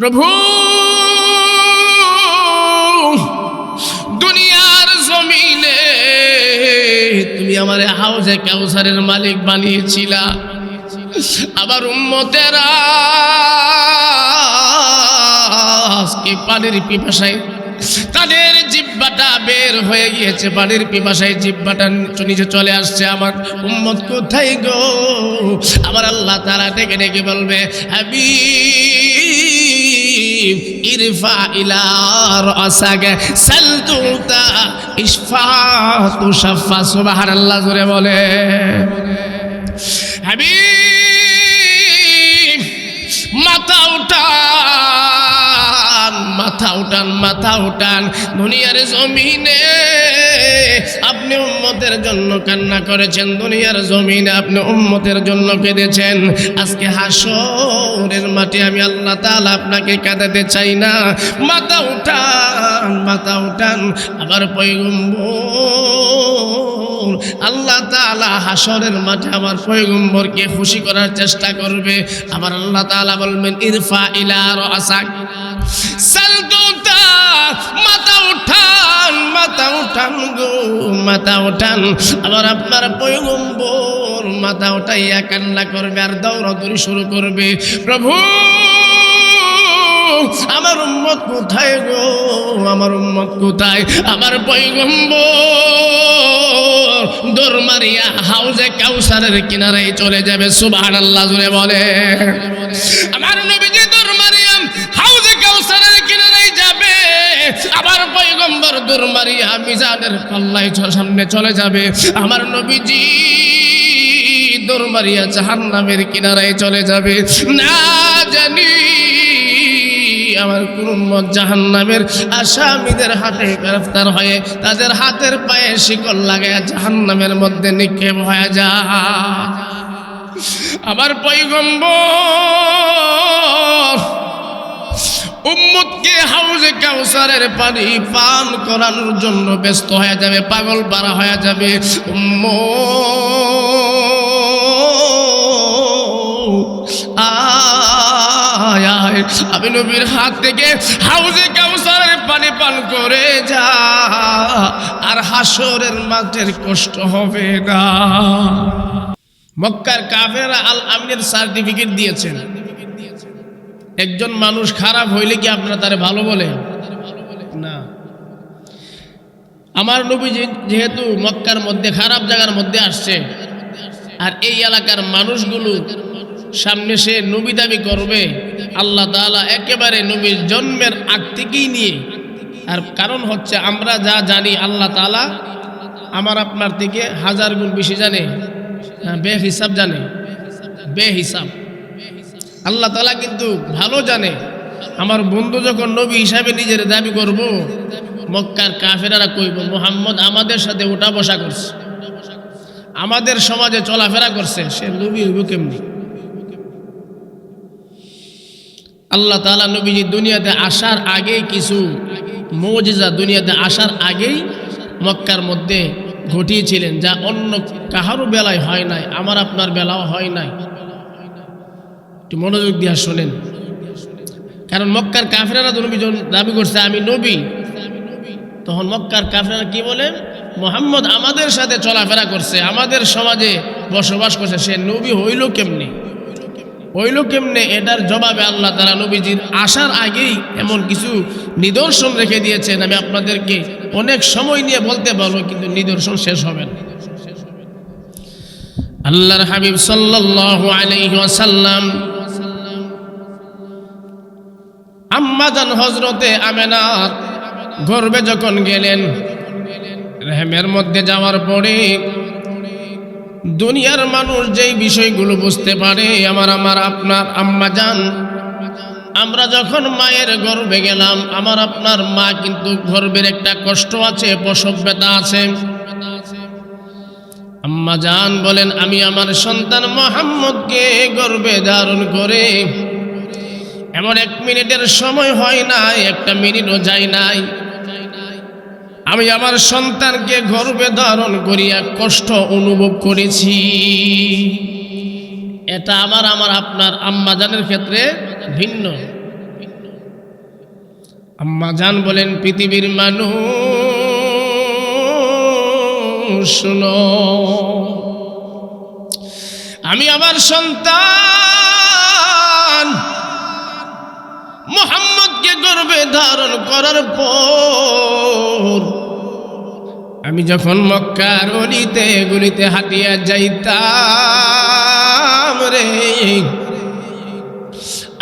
প্রভু দুনিয়ার জমিনে তুমি আমারে হাউজে কাউসারের মালিক বানিয়েছিলা। আবার উম্মতেরা আজকে পানির পিপাসায় তাদের জিহ্বাটা বের হয়ে গিয়েছে, পানির পিপাসায় জিহ্বাটা নিচে চলে আসছে। আমার উম্মত কোথায় গো? আমার আল্লাহ তাআলা ডেকে ডেকে বলবে, হাবিব ইরফা ইলা রাসাকা সালতুতা ইশফা তুশাফা। সুবহানাল্লাহ জোরে বলে। হাবিব মাথা উঠান, মাথা উঠান, মাথা উঠান। দুনিয়ার জমিনে আপনি উম্মতের জন্য কান্না করেছেন, দুনিয়ার জমিনে আপনি উম্মতের জন্য কেঁদেছেন। আজকে হাসরের মাঠে আমি আল্লাহ তাআলা আপনাকে কাঁদাতে চাই না। মাথা উঠান, মাথা উঠান। আবার পয়গম্বর আল্লাহ তাআলা হাসরের মাঠে আমার পয়গম্বরকে খুশি করার চেষ্টা করবে। আমার আল্লাহ তাআলা বলবেন, ইরফা ইলা রাসাক সালতুতা। মাথা উঠান, মাথা উঠান গো, মাথা উঠান। আবার আপনার পয়গম্বর মাথা উঠাইয়া কান্না করবে আর দৌড়াদৌড়ি শুরু করবে, প্রভু আমার উম্মত কোথায় গো, আমার উম্মত কোথায়? আমার পয়গম্বর দৌড় মারিয়া হাউজে কাউসারের কিনারায় চলে যাবে। সুবহানাল্লাহ জোরে বলে। আমার নবীজি দৌড় মারিয়া হাউজে কাউসারের কিনারায় যাবে। আবার পয়গম্বর দৌড় মারিয়া মিজানের পাল্লায় সামনে চলে যাবে। আমার নবীজি দৌড় মারিয়া জাহান্নামের কিনারায় চলে যাবে। না জানি আমার কোন উম্মত জাহান্নামের আসামিদের হাতে গ্রেফতার হয়ে তাদের হাতের পায়ে শিকল লাগায়া জাহান্নামের মধ্যে নিক্ষেপ হয়ে যায়। আমার পয়গম্বর উম্মতকে হাউজে কাউসারের পানি পান করানোর জন্য ব্যস্ত হয়ে যাবে, পাগল পারা হয়ে যাবে। আমি নবীর হাত থেকে হাউজে কাউসারের পানি পান করে যা, আর হাসরের মাঠের কষ্ট হবে না। মক্কার কাফেররা আল আমিনের সার্টিফিকেট দিয়েছেন। একজন মানুষ খারাপ হইলে কি আপনারা তারে ভালো বলে না? আমার নবী যেহেতু মক্কার মধ্যে খারাপ জায়গার মধ্যে আসছে, আর এই এলাকার মানুষগুলো সামনে সে নবী দাবি করবে, আল্লাহ তাআলা একেবারে নবীর জন্মের আগ থেকেই নিয়ে, আর কারণ হচ্ছে আমরা যা জানি আল্লাহ তাআলা আমার আপনার থেকে 1000 গুণ বেশি জানে, বেহিসাব জানে, বেহিসাব। আল্লাহ তাআলা কিন্তু ভালো জানে। আমার বন্ধু যখন নবী হিসাবে নিজের দাবি করব, মক্কার কাফেররা কইব মুহাম্মদ আমাদের সাথে উঠা বসা করছে, আমাদের সমাজে চলাফেরা করছে, সে নবী হইব কেমনি? আল্লাহ তাআলা নবীজি দুনিয়াতে আসার আগেই কিছু মুজিজা দুনিয়াতে আসার আগেই মক্কার মধ্যে ঘটিয়েছিলেন, যা অন্য কাহারও বেলায় হয় নাই, আমার আপনার বেলাও হয় নাই। একটু মনোযোগ দিয়ে শোনেন, কারণ মক্কার কাফেররা নবী দাবি করছে আমি নবী, তখন মক্কার কাফেররা কি বলে? মুহাম্মদ আমাদের সাথে চলাফেরা করছে, আমাদের সমাজে বসবাস করছে, সে নবী হইল কেমনে? হইল কেমনে? এটার জবাবে আল্লাহ তাআলা নবীজির আসার আগেই এমন কিছু নিদর্শন রেখে দিয়েছেন। আমি আপনাদেরকে অনেক সময় নিয়ে বলতে পারবো, কিন্তু নিদর্শন শেষ হবে না। আল্লাহর হাবিব সাল্লাল্লাহু আলাইহি ওয়াসাল্লাম আম্মা জান হযরতে আমেনার গর্ভে যখন গেলেন, রহমের মধ্যে যাওয়ার পরে দুনিয়ার মানুষ যেই বিষয়গুলো বুঝতে পারে, আমার আপনার আম্মা জান, আমরা যখন মায়ের গর্ভে গেলাম, আমার আপনার মা কিন্তু গর্ভের একটা কষ্ট আছে, প্রসব ব্যথা আছে। আম্মা জান বলেন, আমি আমার সন্তান মুহাম্মদকে গর্ভে ধারণ করে এমন 1 মিনিটের সময় হয় নাই, 1টা মিনিটও যায় নাই, আমি আমার সন্তানকে গর্ভে ধারণ করিয়া কষ্ট অনুভব করেছি। এটা আমার আপনার আম্মা জানের ক্ষেত্রে ভিন্ন। আম্মা জান বলেন, পৃথিবীর মানুষ শুনো, আমি আমার সন্তান মুহাম্মদকে গর্ভে ধারণ করার পর আমি যখন মক্কার অলিতে গলিতে হাঁটিয়া যাইতাম রে,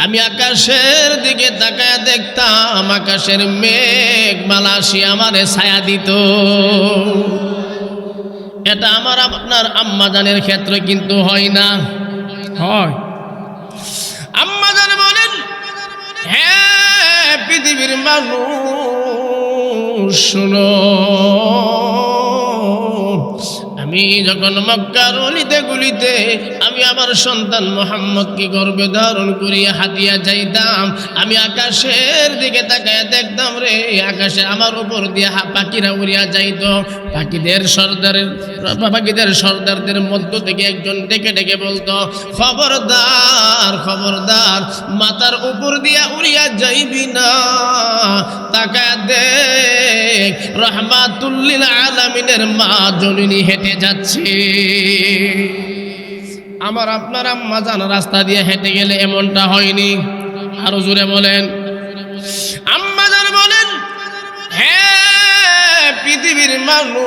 আমি আকাশের দিকে তাকায় দেখতাম আকাশের মেঘমালা সে আমারে ছায়া দিত। এটা আমার আপনার আম্মাজানের ক্ষেত্রে কিন্তু হয় না, হয়। আম্মাজান বলেন, হ্যাঁ পৃথিবীর মানুষ শুনো, আমি যখন মক্কার অলিতে গুলিতে আমি আমার সন্তান মুহাম্মদকে গর্ভে ধারণ করিয়া হাতিয়া যাইতাম, আমি আকাশের দিকে তাকায় দেখতাম রে, আকাশে আমার উপর দিয়ে পাখিরা উড়িয়া যাইত। পাখিদের সর্দারদের মধ্য থেকে একজন ডেকে ডেকে বলতো, খবরদার খবরদার, মাথার উপর দিয়া উড়িয়া যাইবি না, তাকায় দেখ রাহমাতুল লিল আলামিনের মা জননী হেঁটে যাচ্ছে। আমার আপনার আম্মা জান রাস্তা দিয়ে হেঁটে গেলে এমনটা হয়নি? আরো জোরে বলেন। আম্মা জান বলেন, হ্যাঁ পৃথিবীর মানুষ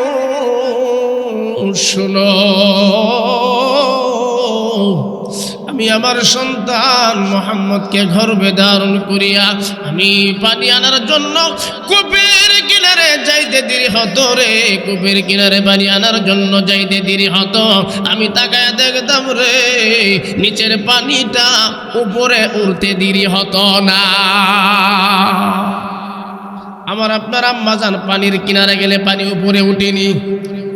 শুনো, আমি আমার সন্তান মুহাম্মদকে গর্ভে ধারণ করিয়া আমি পানি আনার জন্য কূপের কিনারে যাইতে দেরি হতো রে, কূপের কিনারে পানি আনার জন্য যাইতে দেরি হতো। আমি তাকায় দেখতাম রে, নিচের পানিটা উপরে উঠতে দেরি হতো না। আমার আপনার আম্মা জান পানির কিনারে গেলে পানি উপরে উঠেনি?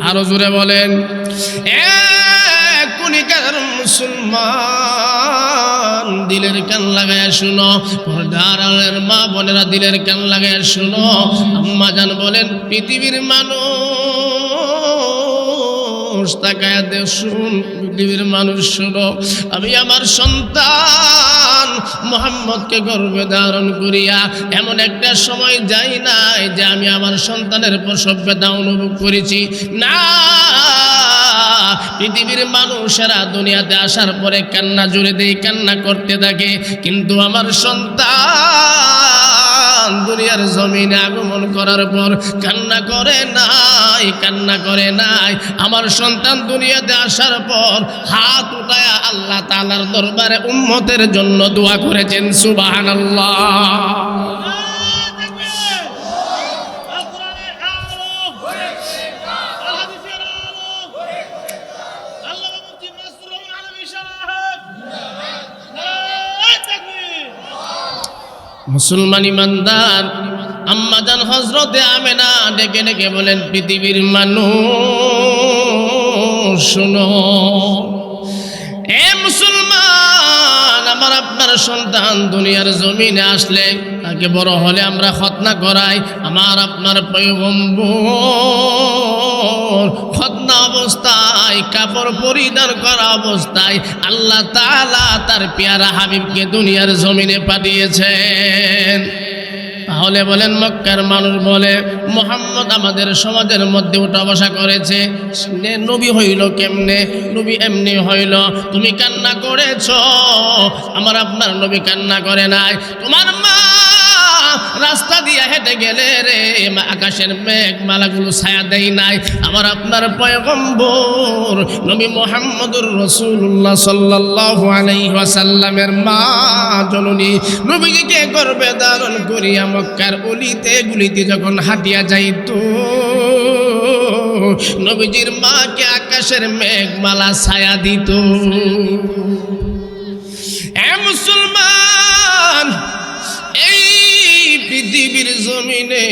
আরো জোরে বলেন। কুনিকার মুসলমান দিলের কান লাগায় শুনো, পর্দার মা বোনেরা দিলের কান লাগায় শুনো, আম্মা জান বলেন, পৃথিবীর মানুষ তাকায় দে শুন, পৃথিবীর মানুষ শুনো, আমি আমার সন্তান মুহাম্মদকে গর্ভে ধারণ করিয়া এমন একটা সময় যাই নাই যে আমি আমার সন্তানের প্রসব ব্যথা অনুভব করেছি না। পৃথিবীর মানুষেরা দুনিয়াতে আসার পরে কান্না জুড়ে দেয়, কান্না করতে থাকে, কিন্তু আমার সন্তান দুনিয়ার জমিনে আগমন করার পর কান্না করে নাই, কান্না করে নাই। আমার সন্তান দুনিয়াতে আসার পর হাত উঠায়া আল্লাহ তাআলার দরবারে উম্মতের জন্য দোয়া করেছেন। সুবহানাল্লাহ। মুসলমান ইমানদার আম্মা জান হযরতে আমেনা ডেকে ডেকে বলেন, পৃথিবীর মানুষ শুনো, এ মুসলমান, আমার আপনার সন্তান দুনিয়ার জমিনে আসলে তাকে বড় হলে আমরা খতনা করাই। আমার আপনার পয়গম্বর খতনা অবস্থায়, কাপড় পরিধান করা অবস্থায় আল্লাহ তাআলা তার পেয়ারা হাবিবকে দুনিয়ার জমিনে পাঠিয়েছেন। তাহলে বলেন মক্কার মানুষ বলে মুহাম্মদ আমাদের সমাজের মধ্যে উঠা বসা করেছে, নবী হইল কেমনে? নবী এমনি হইল। তুমি কান্না করেছ, আমার আপনার নবী কান্না করে নাই। তোমার মা রাস্তা দিয়ে হেঁটে গেলে রে, আকাশের মেঘমালাগুলো ছায়া দেয় নাই। আমার আপনার পয়গম্বর নবী মুহাম্মদুর রাসূলুল্লাহ সাল্লাল্লাহু আলাইহি ওয়াসাল্লামের মা জননী নবীজিকে গর্ভে ধারণ করিয়া মক্কার অলিতে গুলিতে যখন হাঁটিয়া যাইত, নবীজির মাকে আকাশের মেঘমালা ছায়া দিত। এ মুসলমান, এই পৃথিবীর জমিনে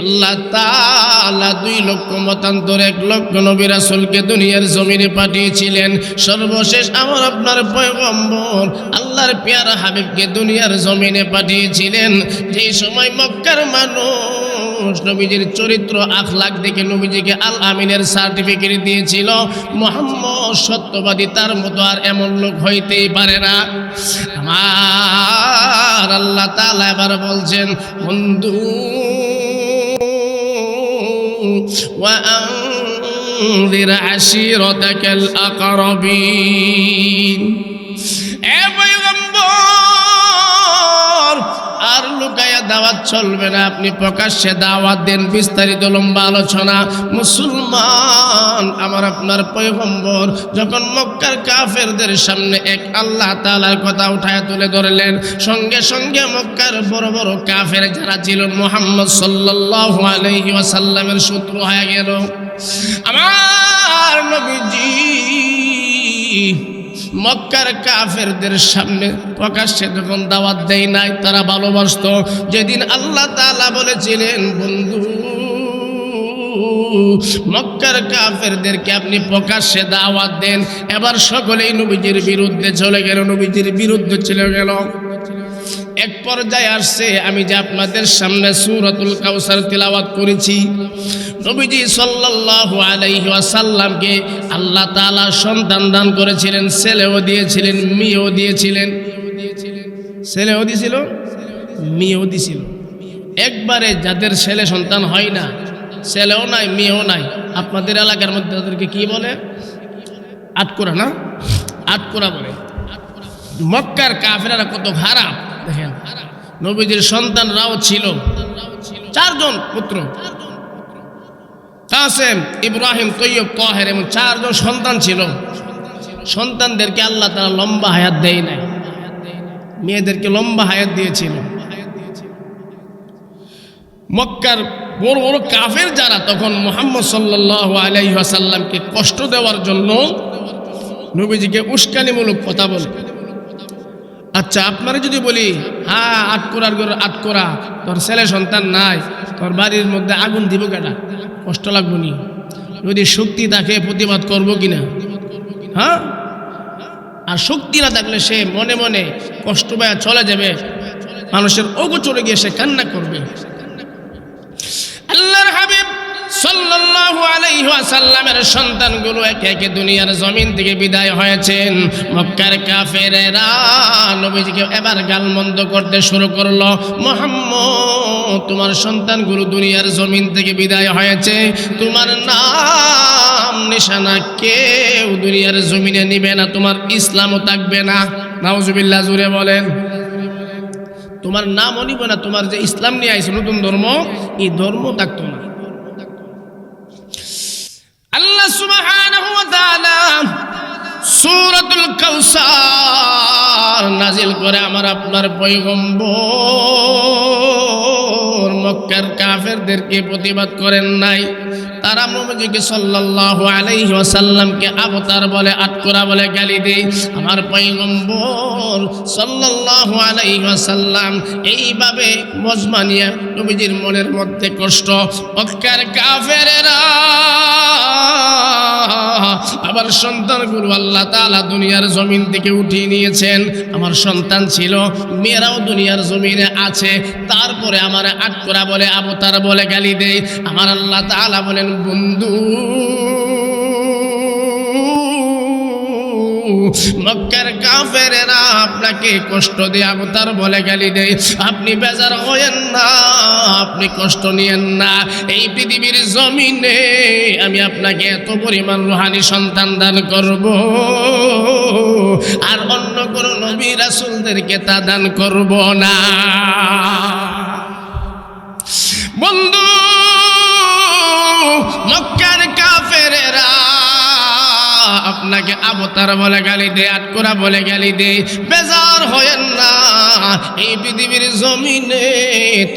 আল্লাহ তাআলা 2 লক্ষ মতান্তর 1 লক্ষ নবী রাসূলকে দুনিয়ার জমিনে পাঠিয়েছিলেন। সর্বশেষ আমার আপনার পয়গম্বর আল্লাহর পেয়ারা হাবিবকে দুনিয়ার জমিনে পাঠিয়েছিলেন। যেই সময় মক্কার মানুষ মানুষ নবীজির চরিত্র আখলাক দেখে নবীজিকে আল আমিনের সার্টিফিকেট দিয়েছিল, মুহাম্মদ সত্যবাদী, তার মতো আর এমন লোক হইতেই পারে না। আমার আল্লাহ তাআলা এবার বলছেন, বন্ধু وأنذر عشيرتك الأقربين। এ পয়গম্বর, আর লুকায়া দাওয়াত চলবে না, আপনি প্রকাশ্যে দাওয়াত দেন। বিস্তারিত লম্বা আলোচনা। মুসলমান, আমার আপনার পয়গম্বর যখন মক্কার কাফেরদের সামনে এক আল্লাহ তাআলার কথা উঠায় তুলে ধরলেন, সঙ্গে সঙ্গে মক্কার বড় বড় কাফের যারা ছিল মুহাম্মদ সাল্লাল্লাহু আলাইহি ওয়াসাল্লামের শত্রু হয়ে গেল। আমার নবীজি মক্কার কাফেরদের সামনে প্রকাশ্যে যখন দাওয়াত দেয় নাই, তারা ভালোবাসতো। যেদিন আল্লাহ তাআলা বলেছিলেন, বন্ধু মক্কার কাফেরদেরকে আপনি প্রকাশ্যে দাওয়াত দেন, এবার সকলেই নবীজির বিরুদ্ধে চলে গেল, নবীজির বিরুদ্ধে চলে গেল। এক পর্যায়ে আসছে, আমি যে আপনাদের সামনে সূরাতুল কাউসার তিলাওয়াত করেছি, নবীজি সাল্লাল্লাহু আলাইহি ওয়াসাল্লামকে আল্লাহ তাআলা সন্তান দান করেছিলেন, ছেলেও দিয়েছিলেন, মেয়েও দিয়েছিলেন। ছেলেও দিয়েছিল, মেয়েও দিয়েছিল। একবারে যাদের ছেলে সন্তান হয় না, ছেলেও নাই মেয়েও নাই, আপনাদের এলাকার মধ্যে তাদেরকে কি বলে? আটকোরা না? আটকোরা বলে। মক্কার কাফেররা কত খারাপ দেখেন। নবীজির সন্তানরাও ছিল, 4 জন পুত্র, কাসেম, ইব্রাহিম, তৈয়ব, তাহের, এবং 4 জন সন্তান ছিল। সন্তানদেরকে আল্লাহ তাআলা লম্বা হায়াত দেয় নাই, মেয়েদেরকে লম্বা হায়াত দিয়েছিল। মক্কার বড় বড় কাফের যারা তখন মুহাম্মদ সাল্লাল্লাহু আলাইহি ওয়াসাল্লামকে কষ্ট দেওয়ার জন্য নবীজিকে উস্কানিমূলক কথা বলে। আচ্ছা, আপনারা যদি বলি, হ্যাঁ আটকোরার ঘর আটকোরা, তোর ছেলে সন্তান নাই, তোর বাড়ির মধ্যে আগুন দিব কেটা? কষ্ট লাগবো নি? যদি শক্তি থাকে প্রতিবাদ করবো কিনা? হ্যাঁ, আর শক্তি না থাকলে সে মনে মনে কষ্ট পায় চলে যাবে, মানুষের অগোচরে গিয়ে সে কান্না করবে। আল্লাহর হাবিব সাল্লাল্লাহু আলাইহি ওয়াসাল্লামের সন্তানগুলো একে একে দুনিয়ার জমিন থেকে বিদায় হয়েছেন। মক্কার কাফেরেরা নবীজিকে এবার গালমন্দ করতে শুরু করলো, মুহাম্মদ তোমার সন্তানগুলো দুনিয়ার জমিন থেকে বিদায় হয়েছে, তোমার নাম নিশানা কেউ দুনিয়ার জমিনে নিবে না, তোমার ইসলামও থাকবে না। নাউজুবিল্লাহ, জুড়ে বলেন। তোমার নামও নিবে না, তোমার যে ইসলাম নিয়ে আইছো নতুন ধর্ম, এই ধর্ম থাকতো না। আল্লাহ সুবহানাহু ওয়া তাআলা সূরাতুল কাউসার নাজিল করে আমার আপনার পয়গম্বর মক্কার কাফেরদেরকে প্রতিবাদ করেন নাই। তারা নবীজিকে সাল্লাল্লাহু আলাইহি ওয়াসাল্লামকে আবতার বলে, আটকোরা বলে গালি দেয়। আমার পয়গম্বর সাল্লাল্লাহু আলাইহি ওয়াসাল্লাম এইভাবে মজমানিয়া নবীজির মনের মধ্যে কষ্ট। মক্কার কাফেরেরা আবার সন্তানগুলো আল্লাহ তাআলা দুনিয়ার জমিন থেকে উঠিয়ে নিয়েছেন। আমার সন্তান ছিল, মেয়েরাও দুনিয়ার জমিনে আছে, তারপরে আমার আটকোরা বলে, আবতার বলে গালি দেয়। আমার আল্লাহ তাআলা বলেন, বন্ধু মক্কার কাফেরেরা আপনাকে কষ্ট দিয়ে আবতার বলে গালি দেয়, আপনি বেজার হয়েন না, আপনি কষ্ট নিয়েন না। এই পৃথিবীর জমিনে আমি আপনাকে এত পরিমাণ রূহানি সন্তান দান করব, আর অন্য কোনো নবী রাসূলদেরকে তা দান করব না। বন্ধু, মক্কার কাফেরেরা আপনাকে আবতার বলে গালি দে, আটকোরা বলে গালি দে, বেজার হয়েন না। এই পৃথিবীর জমিনে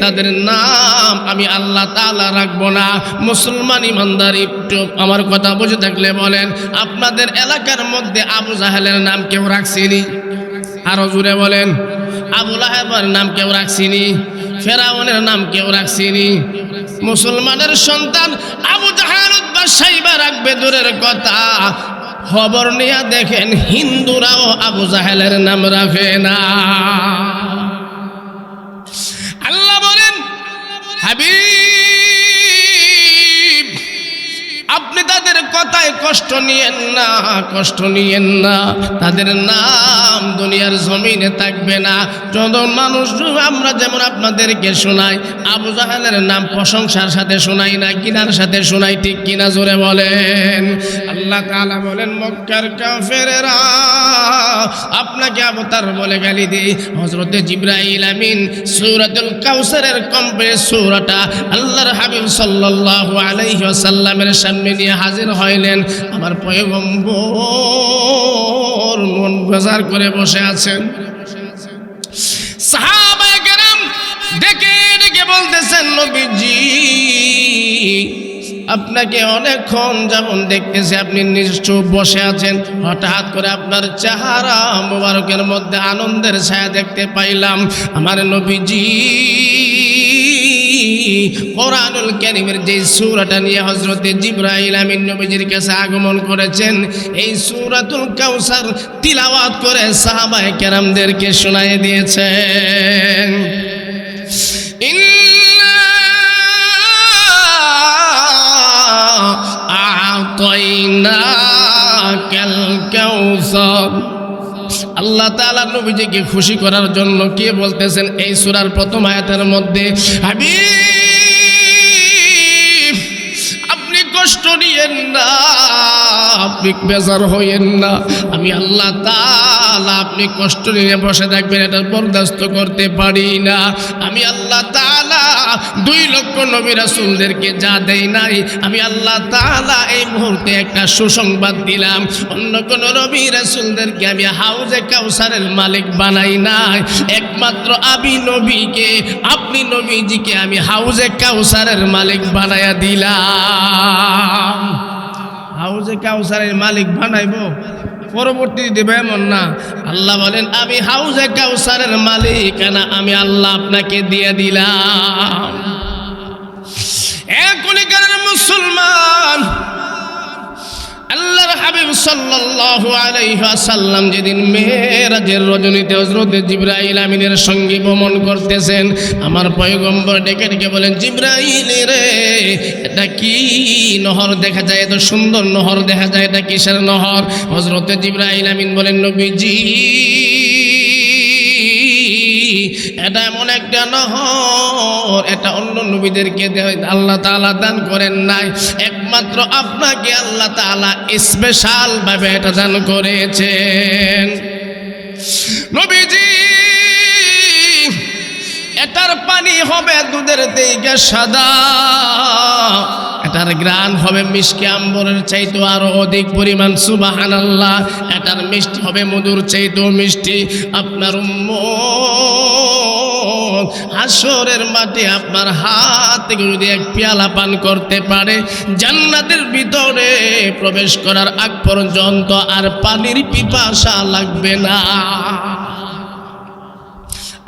তাদের নাম আমি আল্লাহ তাআলা রাখবো না। মুসলমান ইমানদার একটু আমার কথা বুঝে থাকলে বলেন, আপনাদের এলাকার মধ্যে আবু জাহেলের নাম কেউ রাখছিনি? আরো জুড়ে বলেন। আবু লাহাবের নাম কেউ রাখছিনি? ফেরাউনের নাম কেউ রাখছিনি? মুসলমানের সন্তান আবু জাহেল উতবা সাইবা রাখবে দূরের কথা, খবর নিয়ে দেখেন হিন্দুরাও আবু জাহেলের নাম রাখে না। আল্লাহ বলেন, হাবিব কথায় কষ্ট নিয়েন না, কষ্ট নিয়েন না। তাদের নাম দুনিয়ার জমিনে থাকবে না। যত মানুষ আমরা যেমন আপনাদেরকে শোনাই, আবু জাহেলের নাম প্রশংসার সাথে শোনাই না, কিনার সাথে শোনাই, ঠিক কিনা জোরে বলেন। আল্লাহ তাআলা বলেন মক্কার কাফেরেরা আপনাকে অবতার বলে গালি দেয়। হযরতে জিবরাইল আমিন সূরাতুল কাউসারের কমপ্লিট সূরাটা আল্লাহর হাবিব সাল্লাল্লাহু আলাইহি ওয়াসাল্লামের সামনে নিয়ে হাজির হইলেন। আমার পয়গম্বর মন বাজার করে বসে আছেন। সাহাবায়ে কেরাম ডেকে ডেকে বলতেছেন নবীজি আপনাকে অনেকক্ষণ যেমন দেখতেছি আপনি নিশ্চুপ বসে আছেন, হঠাৎ করে আপনার চেহারা মোবারকের মধ্যে আনন্দের ছায়া দেখতে পাইলাম। আমার নবীজি কোরআনুল কারীমের যে সূরাটা নিয়ে হযরতে জিবরাইল আমিন নবীজির কাছে আগমন করেছেন, এই সূরাতুল কাউসার তিলাওয়াত করে সাহাবায়ে কেরামদেরকে শোনায়ে দিয়েছেন। আল্লাহ তাআলা নবীজিকে খুশি করার জন্য কে বলতেছেন এই সূরার প্রথম আয়াতের মধ্যে, হাবিব আপনি কষ্ট নিয়েন না, আপনি বেজার হইয়েন না। আমি আল্লাহ তাআলা আপনি কষ্ট নিয়ে বসে থাকবেন এটা বরদাস্ত করতে পারি না। আমি আল্লাহ তাআলা 2 লক্ষ নবী রাসূলদেরকে যা দেই নাই, আমি আল্লাহ তাআলা এই মুহূর্তে একটা সুসংবাদ দিলাম। অন্য কোন নবী রাসূলদেরকে আমি হাউজে কাউসারের মালিক বানাই নাই, একমাত্র আমি নবীকে, আপনি নবীজিকে আমি হাউজে কাউসারের মালিক বানায়া দিলাম। হাউজে কাউসারের মালিক বানাইবো পরবর্তী দেবে এমন না। আল্লাহ বলেন আমি হাউজে কাউসারের মালিক না, আমি আল্লাহ আপনাকে দিয়ে দিলাম। কলিকারের মুসলমান, আল্লাহর হাবিব সাল্লাল্লাহু আলাইহি ওয়াসাল্লাম যেদিন মেরাজের রজনীতে হযরত জিবরাইল আমিনের সঙ্গে ভ্রমণ করতেছেন, আমার পয়গম্বর ডেকে ডেকে বলেন জিবরাইল রে এটা কি নহর দেখা যায়, এত সুন্দর নহর দেখা যায়, এটা কিসের নহর? হযরত জিবরাইল আমিন বলেন নবীজি এটা এমন একটা নহর, এটা অন্য নবীদেরকে আল্লাহ তাআলা দান করেন নাই, একমাত্র আপনাকে আল্লাহ তাআলা স্পেশাল ভাবে এটা দান করেছেন। নবীজি এটার পানি হবে দুধের থেকে সাদা, এটার গ্রান হবে মিষ্টি আম্বরের চাইতেও আরো অধিক পরিমাণ, সুবহানাল্লাহ। এটার মিষ্টি হবে মধুর চাইতেও মিষ্টি। আপনার উম্মত হাসরের মাঠে আপনার হাত থেকে যদি এক পেয়ালা পান করতে পারে, জান্নাতের ভিতরে প্রবেশ করার আগ পর্যন্ত আর পানির পিপাসা লাগবে না।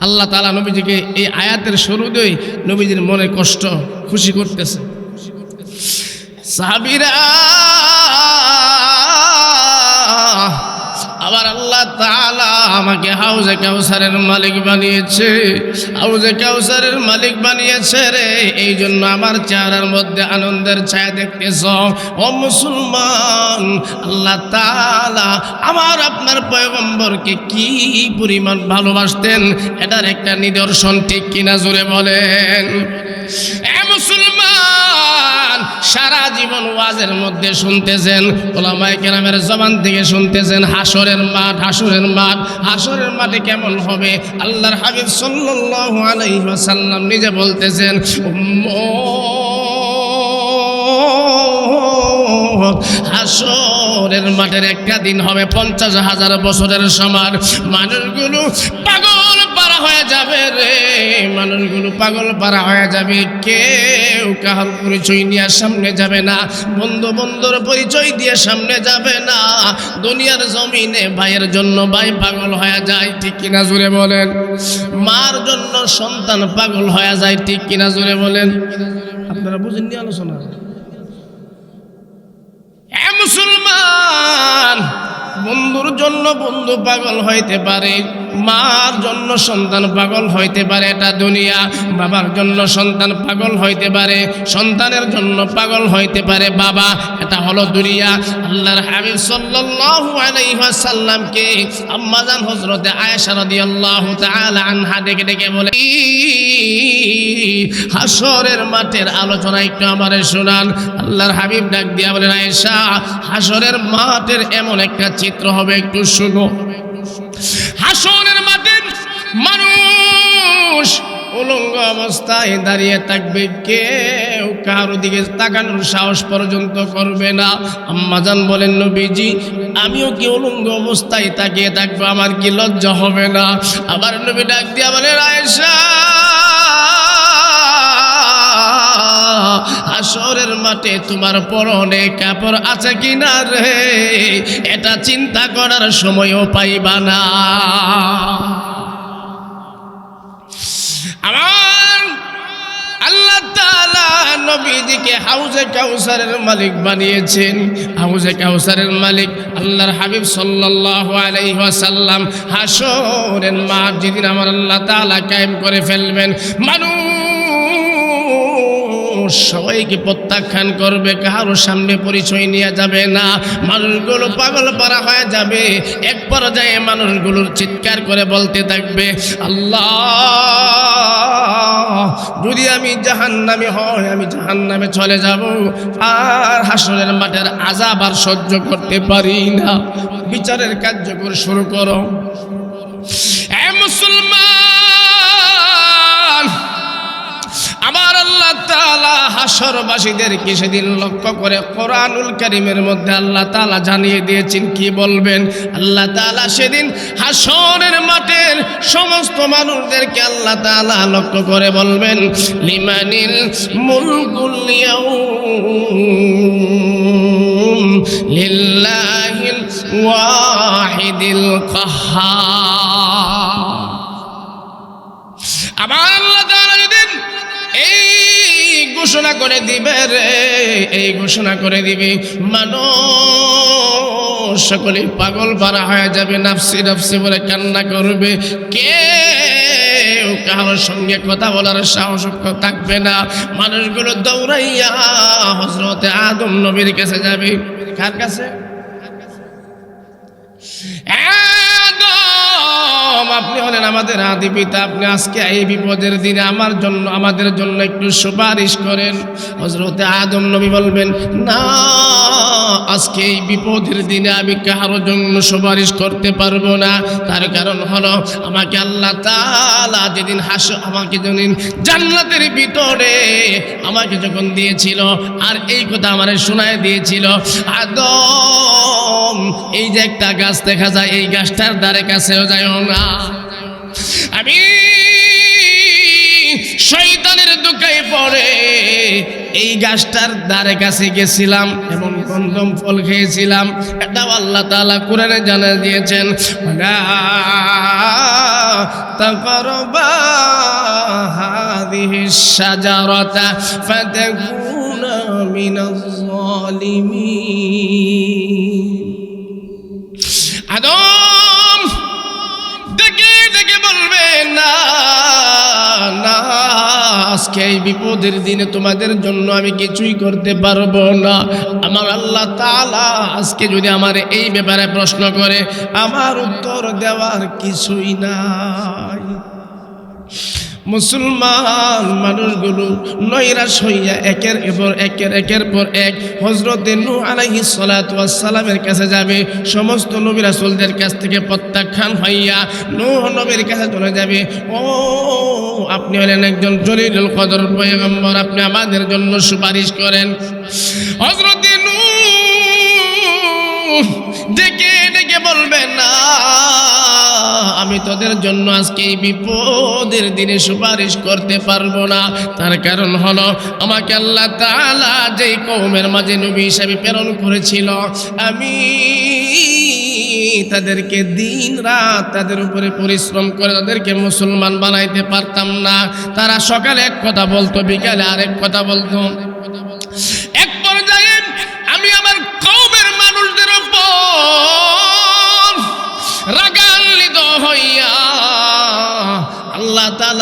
আল্লাহ তাআলা নবীজিকে এই আয়াতের শুরুতেই নবীজির মনে কষ্ট খুশি করতেছে। সাহাবীরা আবার আল্লাহ তাআলা আমাকে হাউজে কাউসারের মালিক বানিয়েছে, হাউজে কাউসারের মালিক বানিয়েছে রে, এই জন্য আমার চেহারার মধ্যে আনন্দের ছায়া দেখতেছ। ও মুসলমান, আল্লাহ তাআলা আমার আপনার পয়গম্বরকে কি পরিমাণ ভালোবাসতেন এটার একটা নিদর্শন, ঠিক কিনা জোরে বলেন। এ মুসলমান, সারা জীবন ওয়াজের মধ্যে শুনতেছেন, উলামায়ে কেরামের জবান থেকে শুনতেছেন হাসরের মাঠ, হাসরের মাঠ, হাসরের মাঠে কেমন হবে। আল্লাহর হাবিব সাল্লাল্লাহু আলাইহি ওয়াসাল্লাম নিজে বলতেছেন হাসরের মাঠের একটা দিন হবে 50,000 বছরের সমান। মানুষগুলো পাগল পারা হয়ে যাবে রে, মানুষগুলো পাগল পারা হয়ে যাবে। কেউ কাহার পরিচয় নিয়ে সামনে যাবে না, বন্ধু বন্ধুর পরিচয় দিয়ে সামনে যাবে না। দুনিয়ার জমিনে ভাইয়ের জন্য ভাই পাগল হয়ে যায়, ঠিক কিনা জোরে বলেন। মার জন্য সন্তান পাগল হয়ে যায়, ঠিক কিনা জোরে বলেন। আপনারা বুঝেননি আলোচনা? মুসলমান, বন্ধুর জন্য বন্ধু পাগল হইতে পারে, মার জন্য সন্তান পাগল হইতে পারে, এটা দুনিয়া। বাবার জন্য সন্তান পাগল হইতে পারে, সন্তানের জন্য পাগল হইতে পারে বাবা, এটা হলো দুনিয়া। আল্লাহর হাবিব সাল্লাল্লাহু আলাইহি ওয়াসাল্লামকে আম্মাজান হযরতে আয়েশা রাদিয়াল্লাহু তাআলা আনহা ডেকে ডেকে বলে, হাসরের মাঠের আলোচনা একটু আমারে শোনান। আল্লাহর হাবিব ডাক দিয়া বলেন, আয়েশা, হাসরের মাঠের এমন একটা চিত্র হবে, একটু শুনো। হাসরের মাঠে মানুষ উলঙ্গ অবস্থায় দাঁড়িয়ে থাকবে, কেউ কারো দিকে তাকানোর সাহস পর্যন্ত করবে না। আম্মাজান বলেন, নবীজি, আমিও কি উলঙ্গ অবস্থায় তাকিয়ে থাকবো? আমার কি লজ্জা হবে না? আবার নবী ডাক দিয়া বলেন, আয়েশা, হাসরের মাঠে তোমার পরনে কাপড় আছে কিনা রে, এটা চিন্তা করার সময়ও পাইবা না। আমার আল্লাহ তাআলা নবীজিকে হাউজে কাউসারের মালিক বানিয়েছেন। হাউজে কাউসারের মালিক আল্লাহর হাবিব সাল্লাল্লাহু আলাইহি ওয়াসাল্লাম। হাসরের মাঠ যেদিন আমার আল্লাহ তাআলা কায়েম করে ফেলবেন, মানুষ সবাইকে প্রত্যাখ্যান করবে, কারোর সামনে পরিচয় নিয়ে যাবে না। মানুষগুলো পাগল পারা হয়ে যাবে। এক পর্যায়ে মানুষগুলোর চিৎকার করে বলতে থাকবে, আল্লাহ, যদি আমি জাহান্নামী হই, আমি জাহান্নামে চলে যাব, আর হাসরের মাঠের আযাব আর সহ্য করতে পারি না। বিচারের কার্যকর শুরু করো। এ মুসলমান, আমার আল্লাহ তাআলা হাসরবাসীদেরকে সেদিন লক্ষ্য করে কোরআনুল কারীমের মধ্যে আল্লাহ তাআলা জানিয়ে দিয়েছেন, কি বলবেন? আল্লাহ তাআলা সেদিন হাসরের মাঠের সমস্ত মানুষদেরকে আল্লাহ তাআলা লক্ষ্য করে বলবেন, লিমানিল মুলকুল ইয়াউম লিল্লাহিল ওয়াহিদিল কাহ্হার। আমার আল্লাহ তাআলা যেদিন এই ঘোষণা করে দিবে রে, এই ঘোষণা করে দিবে, মানুষ সকলে পাগল পারা হয়ে যাবে, নাফসি নাফসি বলে কান্না করবে, কেউ কারোর সঙ্গে কথা বলার সাহস থাকবে না। মানুষগুলো দৌড়াইয়া হযরতে আদম নবীর কাছে যাবে। কার কাছে? আপনি হলেন আমাদের আদি পিতা, আপনি আজকে এই বিপদের দিনে আমার জন্য, আমাদের জন্য একটু সুপারিশ করেন। হযরতে আদম নবী বলবেন, না, আজকে এই বিপদের দিনে আমি কারোর জন্য সুপারিশ করতে পারবো না। তার কারণ হলো, আমাকে আল্লাহ তাআলা যেদিন আমাকে যেদিন জান্নাতের ভিতরে আমাকে যখন দিয়েছিল, আর এই কথা আমারে শোনায় দিয়েছিল, আদম, এই যে একটা গাছ দেখা যায়, এই গাছটার ধারে কাছেও যাইও না। আমি শয়তানের ধোঁকায় পড়ে এই গাছটার ধারে কাছে গেছিলাম এবং গন্ধম ফল খেয়েছিলাম। এটাও আল্লাহ তাআলা কোরআনে জানিয়ে দিয়েছেন, ওয়ালা তাকরাবা হাযিহিশ শাজারাতা ফাতাকুনা মিনাজ জালিমিন। আদম দেখে দেখে বলবে, না না, আজকে এই বিপদের দিনে তোমাদের জন্য আমি কিছুই করতে পারবো না। আমার আল্লাহ তাআলা আজকে যদি আমার এই ব্যাপারে প্রশ্ন করে, আমার উত্তর দেওয়ার কিছুই নাই। মুসলমান মানুষগুলো নৈরাশ হইয়া একের পর এক হযরতে নূহ আলাইহিস সালাতু ওয়াস সালামের কাছে যাবে। সমস্ত নবী রাসূলদের কাছ থেকে প্রত্যাখ্যান হইয়া নূহ নবীর কাছে চলে যাবে। ও, আপনি হলেন একজন জলিলুল কদর পয়গম্বর, আপনি আমাদের জন্য সুপারিশ করেন। হযরতে নূহ ডেকে ডেকে বলবেন, না, আমি তোদের জন্য আজকে এই বিপদের দিনে সুপারিশ করতে পারবো না। তার কারণ হলো, আমাকে আল্লাহ তাআলা যেই কওমের মাঝে নবী হিসেবে প্রেরণ করেছিল, আমি তাদেরকে দিন রাত তাদের উপরে পরিশ্রম করে তাদেরকে মুসলমান বানাইতে পারতাম না। তারা সকালে এক কথা বলতো, বিকালে আরেক কথা বলতো। এক পর্যায়ে আমি আমার কওমের মানুষদের উপর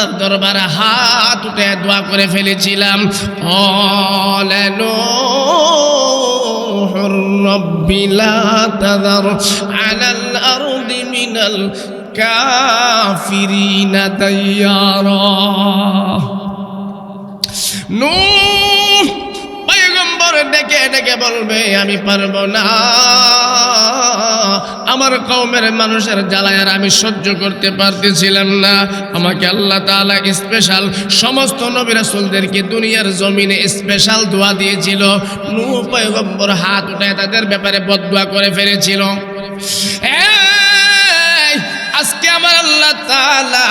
তাআলার দরবারে হাত উঠে দোয়া করে ফেলেছিলাম। রব্বি লা তাযার আলাল আরদি মিনাল কাফিরিনা দাইয়ারা। নূহ পয়গম্বর ডেকে ডেকে বলবে, আমি পারবো না, আমার কওমের মানুষের জ্বালায় আমি সহ্য করতে পারতেছিলাম না। আমাকে আল্লাহ তাআলা স্পেশাল সমস্ত নবী রাসূলদেরকে দুনিয়ার জমিনে স্পেশাল দোয়া দিয়েছিল। নূহ পয়গম্বর হাত উঠায় তাদের ব্যাপারে বদদোয়া করে ফেলেছিল। আজকে আমার আল্লাহ তাআলা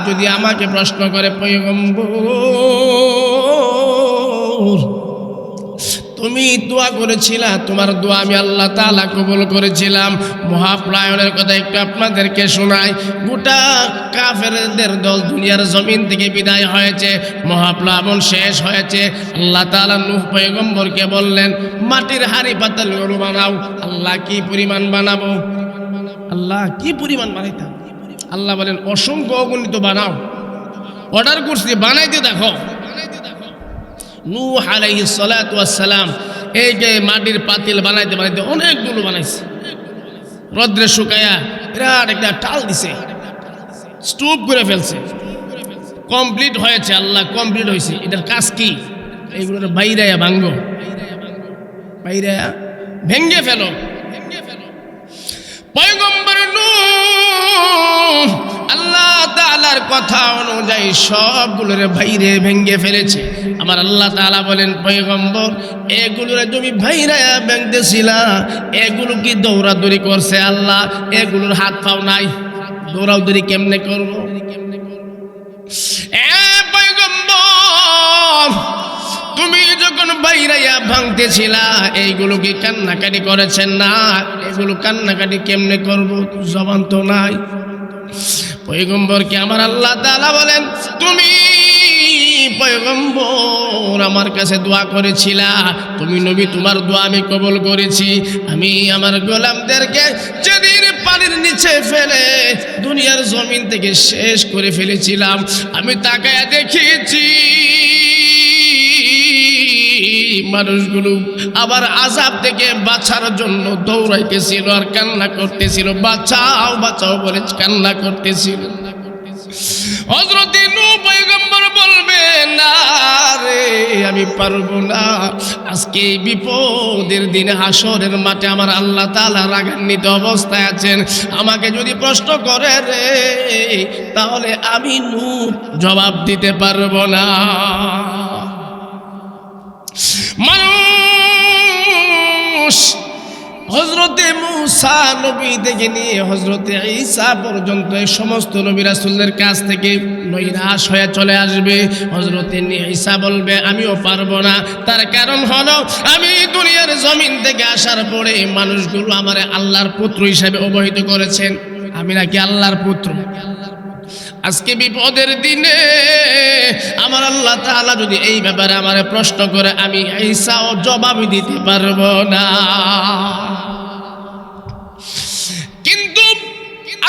যদি আমাকে প্রশ্ন করে, পয়গম্বর তুমি দোয়া করেছিলা, তোমার দোয়া আমি আল্লাহ তাআলা কবুল করেছিলাম। মহাপ্লাবনের কথা একটু আপনাদেরকে শোনাই। গোটা কাফেরদের দল দুনিয়ার জমিন থেকে বিদায় হয়েছে, মহাপ্লাবন শেষ হয়েছে। আল্লাহ তাআলা নূহ পয়গম্বরকে বললেন, মাটির হাড়ি পাতিলগুলো বানাও। আল্লাহ কি পরিমাণ বানাবো? আল্লাহ কি পরিমাণ বানাইতাম? আল্লাহ বলেন, অসংখ্য অগণিত বানাও। অর্ডার করছি, বানাইতে দেখো। নূহ আলাইহিস সালাতু ওয়াস সালাম এই যে মাটির পাতিল বানাইতে বানাইতে অনেকগুলো বানাইছে। রোদ্রে শুকায়া বিরাট একটা টাল দিছে, স্তূপ করে ফেলছে। কমপ্লিট হয়েছে, আল্লাহ কমপ্লিট হয়েছে। এটার কাজ কি? এইগুলোর বাইরায়া ভাঙ্গো, বাইরায়া ভেঙ্গে ফেলো। পয়গম্বর নূহ আল্লাহ তাআলার কথা অনুযায়ী সবগুলোর বাইরে ভেঙ্গে ফেলেছে। আমার আল্লাহ তাআলা বলেন, পয়গম্বর এগুলোরে তুমি বাইরায়া ভেঙতেছিলা, এগুলো কি দৌড়াদৌড়ি করছে? আল্লাহ এগুলোর হাত পাও নাই, দৌড়াদৌড়ি কেমনে করবো? পয়গম্বর তুমি যখন বাইরাইয়া ভাঙতেছিলা, এইগুলো কি কান্নাকাটি করেছেন? না, এগুলো কান্নাকাটি কেমনে করবো? জবান তো নাই। পয়গম্বরকে আমার আল্লাহ তাআলা বলেন, তুমি পয়গম্বর আমার কাছে দোয়া করেছিলা, তুমি নবী, তোমার দোয়া আমি কবুল করেছি। আমি আমার গোলামদেরকে যেদিন পানির নিচে ফেলে দুনিয়ার জমিন থেকে শেষ করে ফেলেছিলাম, আমি তাকায়া দেখেছি মানুষগুলো আবার আযাব থেকে বাঁচার জন্য দৌড়াইতেছিল আর কান্না করতেছিল, বাঁচাও বাঁচাও বলে কান্না করতেছিল। হযরত নূহ পয়গম্বর বলবে, না রে, আমি পারবো না। আজকে এই বিপদের দিনে হাসরের মাঠে আমার আল্লাহ তাআলা রাগান্বিত অবস্থায় আছেন। আমাকে যদি প্রশ্ন করে রে, তাহলে আমি নূহ জবাব দিতে পারবো না। মানুষ হযরতে মূসা নবী থেকে নিয়ে হযরতে ঈসা পর্যন্ত এই সমস্ত নবী রাসূলদের কাছ থেকে নৈরাশ হয়ে চলে আসবে। হযরতে ঈসা বলবে, আমিও পারবো না। তার কারণ হলো, আমি দুনিয়ার জমিন থেকে আসার পরে মানুষগুলো আমারে আল্লাহর পুত্র হিসেবে অবহিত করেছেন, আমি নাকি আল্লাহর পুত্র। আজকে বিপদের দিনে আমার আল্লাহ তাআলা যদি এই ব্যাপারে আমারে প্রশ্ন করে, আমি ঈসাও জবাব দিতে পারবো না। কিন্তু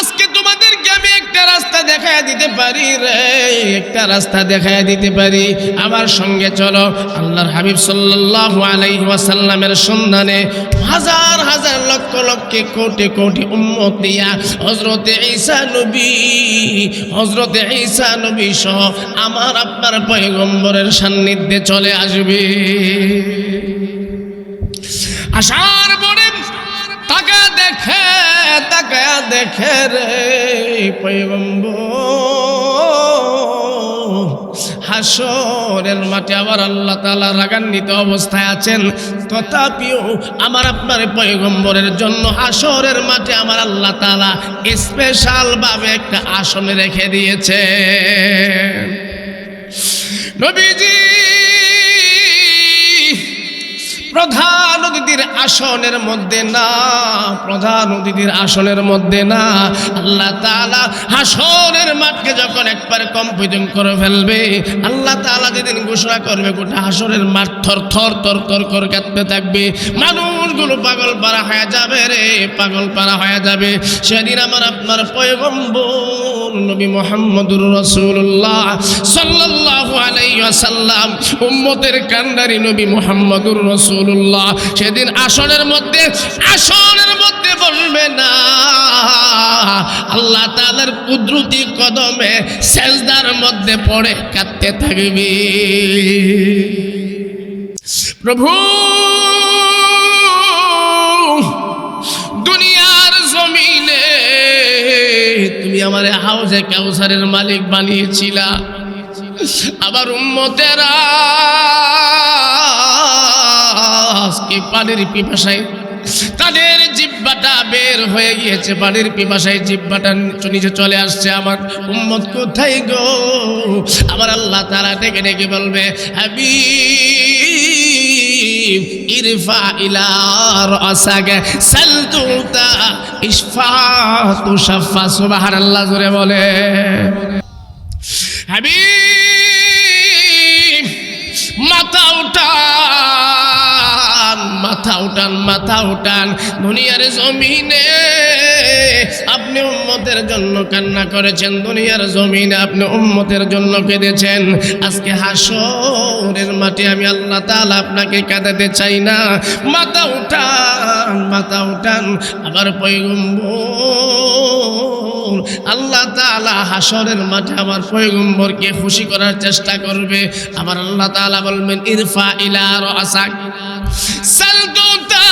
আজকে তোমাদেরকে আমি একটা রাস্তা দেখায় দিতে পারি রে, একটা রাস্তা দেখায় দিতে পারি। আমার সঙ্গে চলো। আল্লাহর হাবিব সাল্লাল্লাহু আলাইহি ওয়াসাল্লামের সন্ধানে হাজার হাজার লক্ষ লক্ষ কোটি কোটি উম্মত দিয়া হযরতে ঈসা নবী সহ আমার আপনার পয়গম্বরের সান্নিধ্যে চলে আসবে। আসার পরে তাকায়া দেখে রে পয়গম্বর হাসরের মাঠে আবার আল্লাহ তাআলা রাগান্বিত অবস্থায় আছেন। তথাপিও আমার আপনার পয়গম্বরের জন্য হাসরের মাঠে আমার আল্লাহ তাআলা স্পেশাল ভাবে একটা আসন রেখে দিয়েছে। নবীজি প্রধান অতিথির আসনের মধ্যে না, প্রধান অতিথির আসনের মধ্যে না, আল্লাহ তাআলা হাসরের মাঠকে যখন একবার কম্পিত করে ফেলবে, আল্লাহ তাআলা যেদিন ঘোষণা করবে, গোটা হাসরের মাঠ থর থর থর থর করে কাঁপতে থাকবে। মানুষগুলো পাগল পারা হয়ে যাবে রে, পাগল পারা হয়ে যাবে। সেদিন আমার আপনার পয়গম্বর নবী মুহাম্মদুর রাসূলুল্লাহ সাল্লাল্লাহু আলাইহি ওয়াসাল্লাম, উম্মতের কান্ডারি নবী মুহাম্মদুর রাসূলুল্লাহ সেদিন আসরের মধ্যে বসবে না, আল্লাহ তাআলার কুদরতি কদমে সেজদার মধ্যে পড়ে কাঁদতে থাকবে। প্রভু, দুনিয়ার জমিনে তুমি আমারে হাউজে কাউসারের মালিক বানিয়েছিলা, আবার উম্মতেরা আজকে পানির পিপাসায় তাদের জিহ্বাটা বের হয়ে গিয়েছে, পানির পিপাসায় জিহ্বাটা নিচে চলে আসছে। আমার উম্মত কোথায় গো? আমার আল্লাহ তাআলা ডেকে ডেকে বলবে, হাবিব ইরফা ইলা রাসাকা সালতুতা ইশফা তুশাফা। সুবহানাল্লাহ, জোরে বলে। হাবিব মাথা উঠান, মাথা উঠান, মাথা উঠান। দুনিয়ার জমিনে আপনি উম্মতের জন্য কান্না করেছেন, দুনিয়ার জমিনে আপনি উম্মতের জন্য কেঁদেছেন। আজকে হাসরের মাঠে আমি আল্লাহ তাআলা আপনাকে কাঁদাতে চাই না। মাথা উঠান, মাথা উঠান। আবার পয়গম্বর আল্লাহ তাআলা হাসরের মাঠে আমার পয়গম্বরকে খুশি করার চেষ্টা করবে। আবার আল্লাহ তাআলা বলবেন, ইরফা ইলা রাসাক সালতুতা।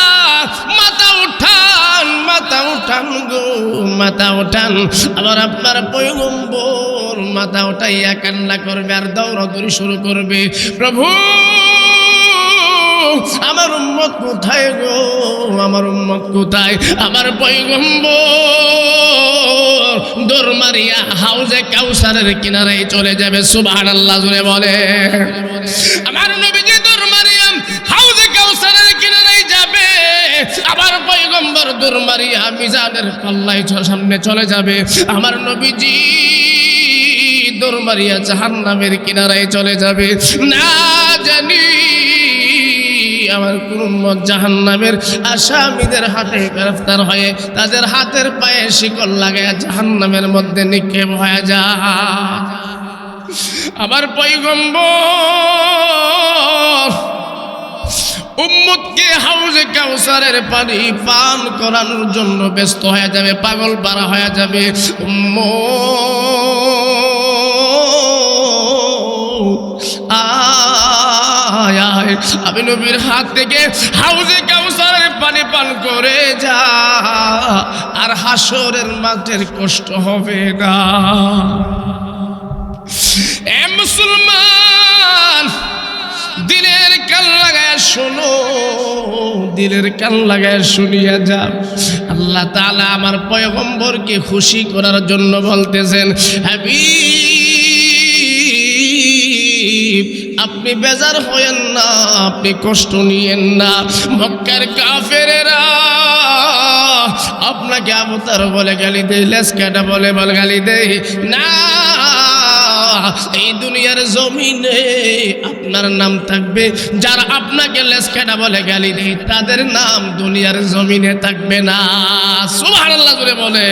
মাথা উঠান, মাথা উঠান গো, মাথা উঠান। আবার আপনার পয়গম্বর মাথা উঠাইয়া কান্না করবে আর দৌড়াদৌড়ি শুরু করবে, প্রভু আমার উম্মত কোথায় গো, আমার উম্মত কোথায়? আমার পয়গম্বর দৌড় মারিয়া হাউজে কাউসারের কিনারায় চলে যাবে। সুবহানাল্লাহ, জোরে বলে। আমার নবীজি দৌড় মারিয়া হাউজে কাউসারের কিনারায় যাবে, আবার পয়গম্বর দৌড় মারিয়া মিজানের পাল্লায় সামনে চলে যাবে। আমার নবীজি দৌড় মারিয়া জাহান্নামের কিনারায় চলে যাবে। না জানি আমার কোন উম্মত জাহান্নামের আসামিদের হাতে গ্রেফতার হয়ে তাদের হাতের পায়ে শিকল লাগায়া জাহান্নামের মধ্যে নিক্ষেপ হয়ে যায়। আমার পয়গম্বর উম্মতকে হাউজে কাউসারের পানি পান করানোর জন্য ব্যস্ত হয়ে যাবে, পাগল পারা হয়ে যাবে। আমি নবীর হাত থেকে হাউজে কাউসারের পানি পান করে যা, আর হাসরের মাঠের কষ্ট হবে না। এ মুসলমান, দিলের কান লাগায় শোনো, দিলের কান লাগায় শুনিয়া যা। আল্লাহ তাআলা আমার পয়গম্বরকে খুশি করার জন্য বলতেছেন, হাবিব আপনি বেজার হয়েন না, আপনি কষ্ট নিয়েন না। মক্কার কাফেরেরা আপনাকে আবতার বলে গালি দেয়, লেসকাটা বলে গালি দেয় না। এই দুনিয়ার জমিনে আপনার নাম থাকবে, যারা আপনাকে লেসকাটা বলে গালি দেয় তাদের নাম দুনিয়ার জমিনে থাকবে না। সুবহানাল্লাহ, জোরে বলে।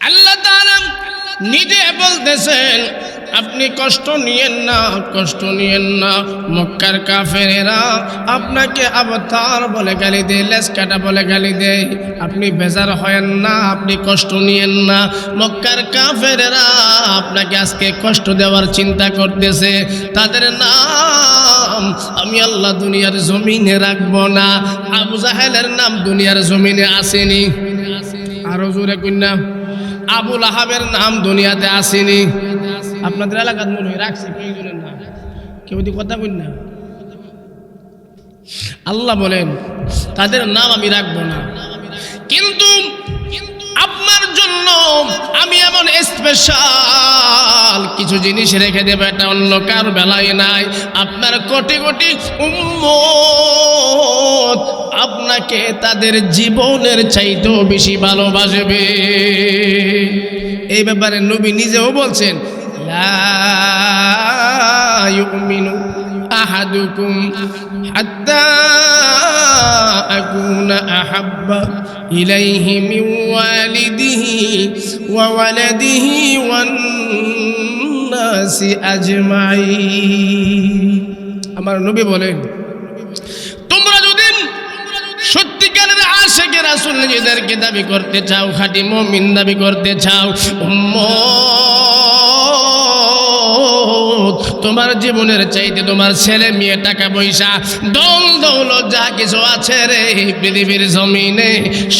আল্লাহ তাআলা নিজে বলতেছেন, আপনি কষ্ট নিয়েন না, কষ্ট নিয়েন না। মক্কার কাফেরেরা আপনাকে আবতার বলে গালি দেয়, লেসকাটা বলে গালি দেয়, আপনি বেজার হয়েন না, আপনি কষ্ট নিয়েন না। মক্কার কাফেরেরা আপনাকে আজকে কষ্ট দেওয়ার চিন্তা করতেছে, তাদের নাম আমি আল্লাহ দুনিয়ার জমিনে রাখবো না। আবু জাহেলের নাম দুনিয়ার জমিনে আসেনি, আরো জোরে কন্যা। আবু লাহাবের নাম দুনিয়াতে আসেনি। আপনাদের এলাকার মনে হয় রাখছে, কেউজনের নাম কেউ কথা বল না। আল্লাহ বলেন তাদের নাম আমি রাখবো না, কিন্তু আপনার জন্য আমি এমন স্পেশাল কিছু কিছু জিনিস রেখে দেব, এটা অন্য কার বেলায় নাই। আপনার কোটি কোটি উম্মত আপনাকে তাদের জীবনের চাইতেও বেশি ভালোবাসবে। এই ব্যাপারে নবী নিজেও বলছেন, লা ইউমিনু আহাদুকুম হাত্তা আকুনা আহাব্বা ইলাইহি মিন ওয়ালিদিহি ওয়া ওয়ালাদিহি ওয়ান নাসি আজমাইন। আমার নবী বলেন, তোমরা যদি সত্যিকারের আশিকে রাসূল নিজেদেরকে দাবি করতে চাও, খাঁটি মুমিন দাবি করতে চাও, তোমার জীবনের চাইতে তোমার ছেলে মেয়ে, টাকা পয়সা, দল দৌলত যা কিছু আছে রে পৃথিবীর জমিনে,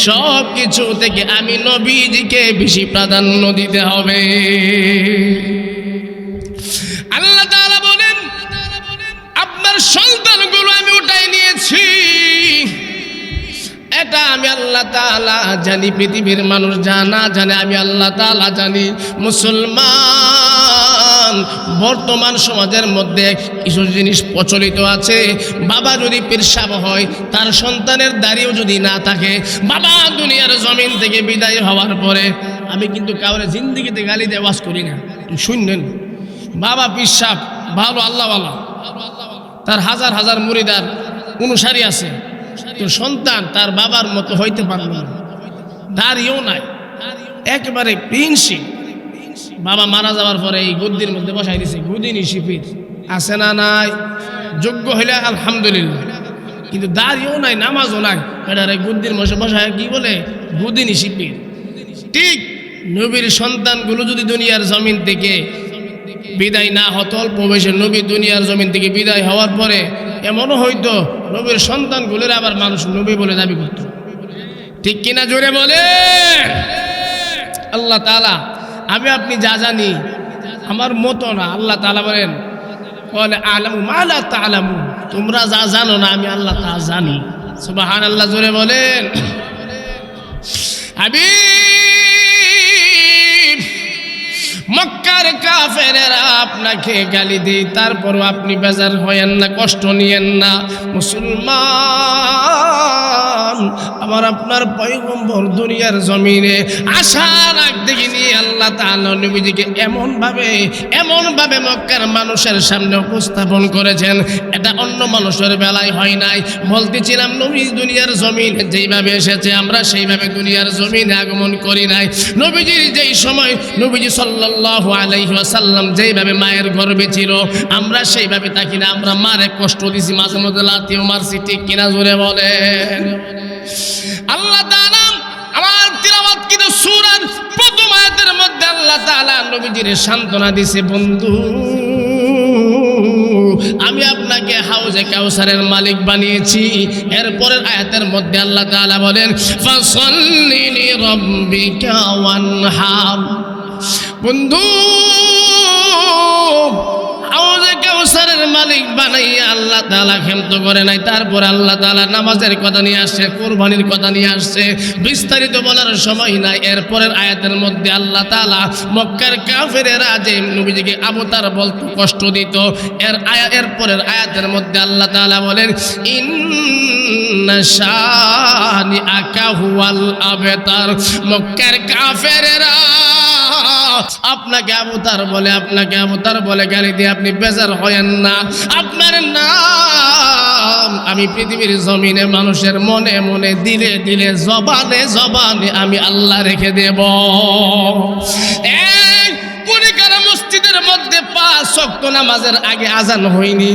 সব কিছু থেকে আমি নবীজিকে বেশি প্রাধান্য দিতে হবে। আল্লাহ তাআলা বলেন, আপনার সন্তানগুলো আমি উঠাই নিয়েছি, এটা আমি আল্লাহ তাআলা জানি। পৃথিবীর মানুষ জানা জানে, আমি আল্লাহ তাআলা জানি। মুসলমান, বর্তমান সমাজের মধ্যে কিছু জিনিস প্রচলিত আছে। বাবা যদি পেশাব হয়, তার সন্তানের দাড়িও যদি না থাকে, বাবা দুনিয়ার জমিন থেকে বিদায় হওয়ার পরে, আমি কিন্তু কাউরে জিন্দেগিতে গালি দিয়ে ওয়াজ করি না, শুনলেন? বাবা পেশাব ভালো, আল্লাহওয়ালা, তার হাজার হাজার মুরিদার অনুসারী আছে, তো সন্তান তার বাবার মতো হইতে পারল না, দাড়িও নাই, একেবারে প্রিন্সি। বাবা মারা যাওয়ার পরে এই গদ্দির মধ্যে বসাই দিছে, গুদিনী শিপির আছে না নাই? যোগ্য হইলে আলহামদুলিল্লাহ, কিন্তু দাড়িও নাই, নামাজও নাই, এটার এই গদ্দির মধ্যে বসায় কি বলে? গুদিনী শিপির। ঠিক নবীর সন্তানগুলো যদি দুনিয়ার জমিন থেকে বিদায় না হতো, অল্প বয়সে নবী দুনিয়ার জমিন থেকে বিদায় হওয়ার পরে এমনও হয়তো নবীর সন্তানগুলোর আবার মানুষ নবী বলে দাবি করত। ঠিক কিনা জোরে বলে? আল্লাহ তাআলা, আমি আপনি যা জানি আমার মতো না। আল্লাহ তাআলা বলেন, বলে আলামু মা লা তা'লামুন, তোমরা যা জানো না আমি আল্লাহ তা জানি। সুবহানাল্লাহ, জোরে বলেন। হাবিব, মক্কার কাফেরেরা আপনাকে গালি দেয়, তারপরও আপনি বেজার হয়েন না, কষ্ট নিয়েন না। মুসলমান, আমার আপনার পয়গম্বর দুনিয়ার জমিনে আসার আগ থেকে নিয়ে আল্লাহ তাআলা নবীজিকে এমন ভাবে মক্কার মানুষের সামনে উপস্থাপন করেছেন, এটা অন্য মানুষের বেলায় হয় নাই। বলতেছিলাম, নবী দুনিয়ার জমিনে যেইভাবে এসেছে আমরা সেইভাবে দুনিয়ার জমিনে আগমন করি নাই। নবীজির যেই সময় নবীজি সাল্লাল্লাহু আলাইহি ওয়াসাল্লাম যেইভাবে মায়ের গর্ভে ছিল, আমরা সেইভাবে থাকি না। আমরা মারে কষ্ট দিছি, মাঝে মধ্যে লাথিও মারছি। ঠিক কিনা জোরে বলেন? আল্লাহ তাআলা আমার তিলাওয়াত কিন্তু সূরার প্রথম আয়াতের মধ্যে আল্লাহ তাআলা নবীজির সান্ত্বনা দিয়েছে, বন্ধু আমি আপনাকে হাউজে কাউসারের মালিক বানিয়েছি। এরপরের আয়াতের মধ্যে আল্লাহ তাআলা বলেন, ফাসাল্লি লিরাব্বিকা ওয়ানহার। বন্ধু, হাউজে কাউসারের মালিক বানাইয়া আল্লাহ তাআলা ক্ষান্ত করে নাই। তারপর আল্লাহ তাআলা নামাজের কথা নিয়ে আসছে, কোরবানির কথা নিয়ে আসছে, বিস্তারিত বলার সময় নাই। এরপরের আয়াতের মধ্যে আল্লাহ তাআলা মক্কার কাফেরেরা যে নবীজিকে আবতার বলতো, কষ্ট দিত, এরপরের আয়াতের মধ্যে আল্লাহ তাআলা বলেন, ইন্না শানিআকা হুয়াল আবতার। মক্কার কাফেরেরা আপনাকে আবতার বলে গালি দিয়ে আপনি বেজার হয়েন না। আপনার নাম আমি পৃথিবীর জমিনে মানুষের মনে মনে, দিলে দিলে, জবানে জবানে আমি আল্লাহ রেখে দেব। এই কুড়িকারা মসজিদের মধ্যে 5 ওয়াক্ত নামাজের আগে আজান হয়নি?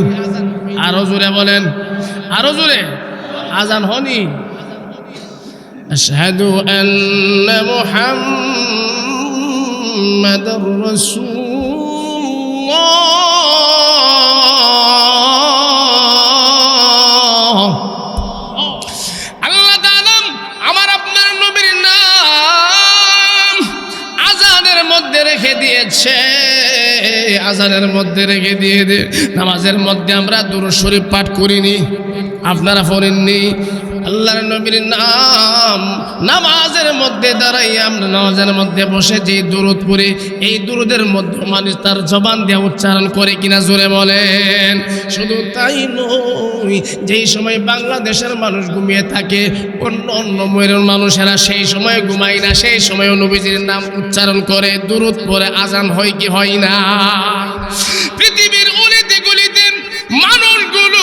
আরো জোরে বলেন, আরো জোরে। আজান হয়নি? আশহাদু আন্না মুহাম্মাদুর রাসূলুল্লাহ। আল্লাহ তাআলা আমার আপনার নবীর নাম আজানের মধ্যে রেখে দিয়েছে, আজানের মধ্যে রেখে দিয়ে নামাজের মধ্যে আমরা দুরূদ শরীফ পাঠ করিনি, আপনারা পড়েননি। আল্লাহর নবীর নাম নামাজের মধ্যে দাঁড়াইয়া আমরা নামাজের মধ্যে বসে যে দুরূদ পড়ি, এই দুরূদের মধ্যে মানুষ তার জবান দিয়ে উচ্চারণ করে কিনা জোরে বলেন। শুধু তাই নয়, যেই সময় বাংলাদেশের মানুষ ঘুমিয়ে থাকে, অন্য অন্য ময়ূরের মানুষেরা সেই সময় ঘুমায় না, সেই সময় নবীজির নাম উচ্চারণ করে দুরূদ পড়ে আজান হয় কি হয় না? পৃথিবীর অলিতে গলিতে মানুষগুলো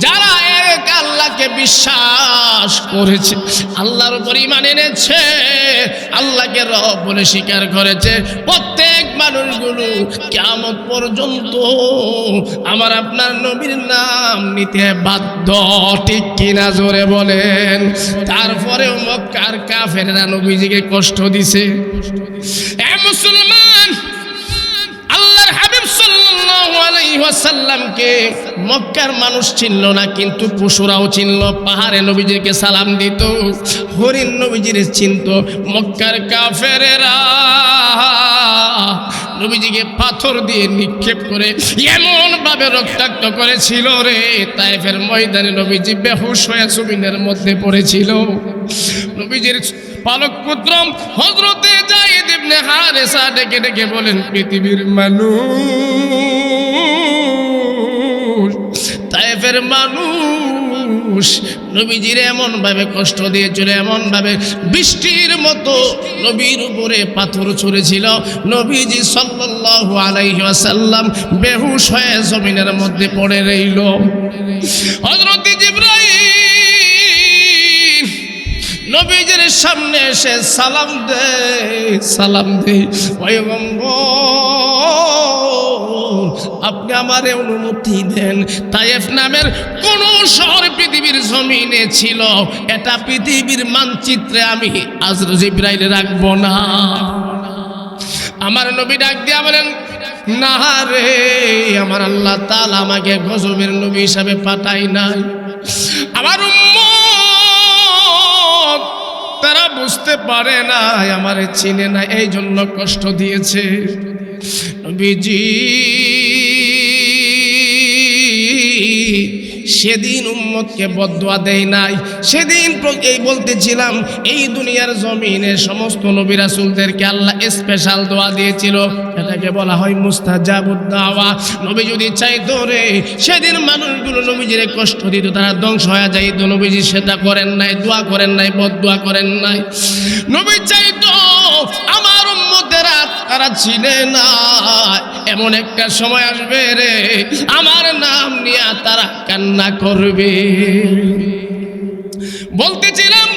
যারা এক আল্লাহকে বিশ্বাস করেছে, আল্লাহর উপর ঈমান এনেছে, আল্লাহকে রব বলে স্বীকার করেছে, প্রত্যেক মানুষগুলো কিয়ামত পর্যন্ত আমার আপনার নবীর নাম নিতে বাধ্য, ঠিক কিনা জোরে বলেন। তারপরেও মক্কার কাফেররা নবীজিকে কষ্ট দিছে। এ মুসলমান, আল্লাহর হাবিব সাল্লাল্লাহু আলাইহি ওয়াসাল্লামকে মক্কার মানুষ চিনল না, কিন্তু পশুরাও চিনল। পাহাড়ে নবীজিকে সালাম দিত, হরিণ নবীজির চিনত। মক্কার কাফেরেরা নবীজিকে পাথর দিয়ে নিক্ষেপ করে এমন ভাবে রক্তাক্ত করেছিল রে, তায়েফের ময়দানে নবীজি বেহুশ হয়ে জমিনের মধ্যে পড়েছিল। নবীজির পালক পুত্র হযরতে যায়েদ ইবনে হারেসা ডেকে ডেকে বলেন, পৃথিবীর মানুষ, তায়েফের মানুষ নবীজির এমন ভাবে কষ্ট দিয়েছিল, এমন ভাবে বৃষ্টির মতো নবীর উপরে পাথর ছুঁড়েছিল। নবীজি সাল্লাল্লাহু আলাইহি ওয়াসাল্লাম বেহুশ হয়ে জমিনের মধ্যে পড়ে রইল। হযরত জিবরাইল নবীজির সামনে এসে সালাম দে, আপনি আমারে অনুমতি দেন, তায়েফ নামের কোন শহর পৃথিবীর জমিনে ছিল, এটা পৃথিবীর মানচিত্রে আমি আজরাইল জিবরাইল রাখবো না। আমার নবী ডাক দিয়া বলেন, না রে, আমার আল্লাহ তাআলা আমাকে গজবের নবী হিসাবে পাঠাই নাই। আমার উম্মত তারা বুঝতে পারে না, আমারে চিনে না, এই জন্য কষ্ট দিয়েছে। নবীজি সেদিন উম্মতকে বদদুয়া দেয় নাই। সেদিন এই বলতেছিলাম, এই দুনিয়ার জমিনে সমস্ত নবী রাসূলদেরকে আল্লাহ স্পেশাল দোয়া দিয়েছিল, এটাকে বলা হয় মুস্তাজাবুদ দাওয়া। নবী যদি চাইতো রে, সেদিন মানুষগুলো নবীজিরে কষ্ট দিত, তারা ধ্বংস হয়ে যাইত। নবীজি সেটা করেন নাই, দোয়া করেন নাই, বদদুয়া করেন নাই। নবী চাইতো আমার উম্মতেরা তারা চিনে না, এমন একটা সময় আসবে রে, আমার নাম নিয়ে তারা কান্না করবে। বলতেছিলাম,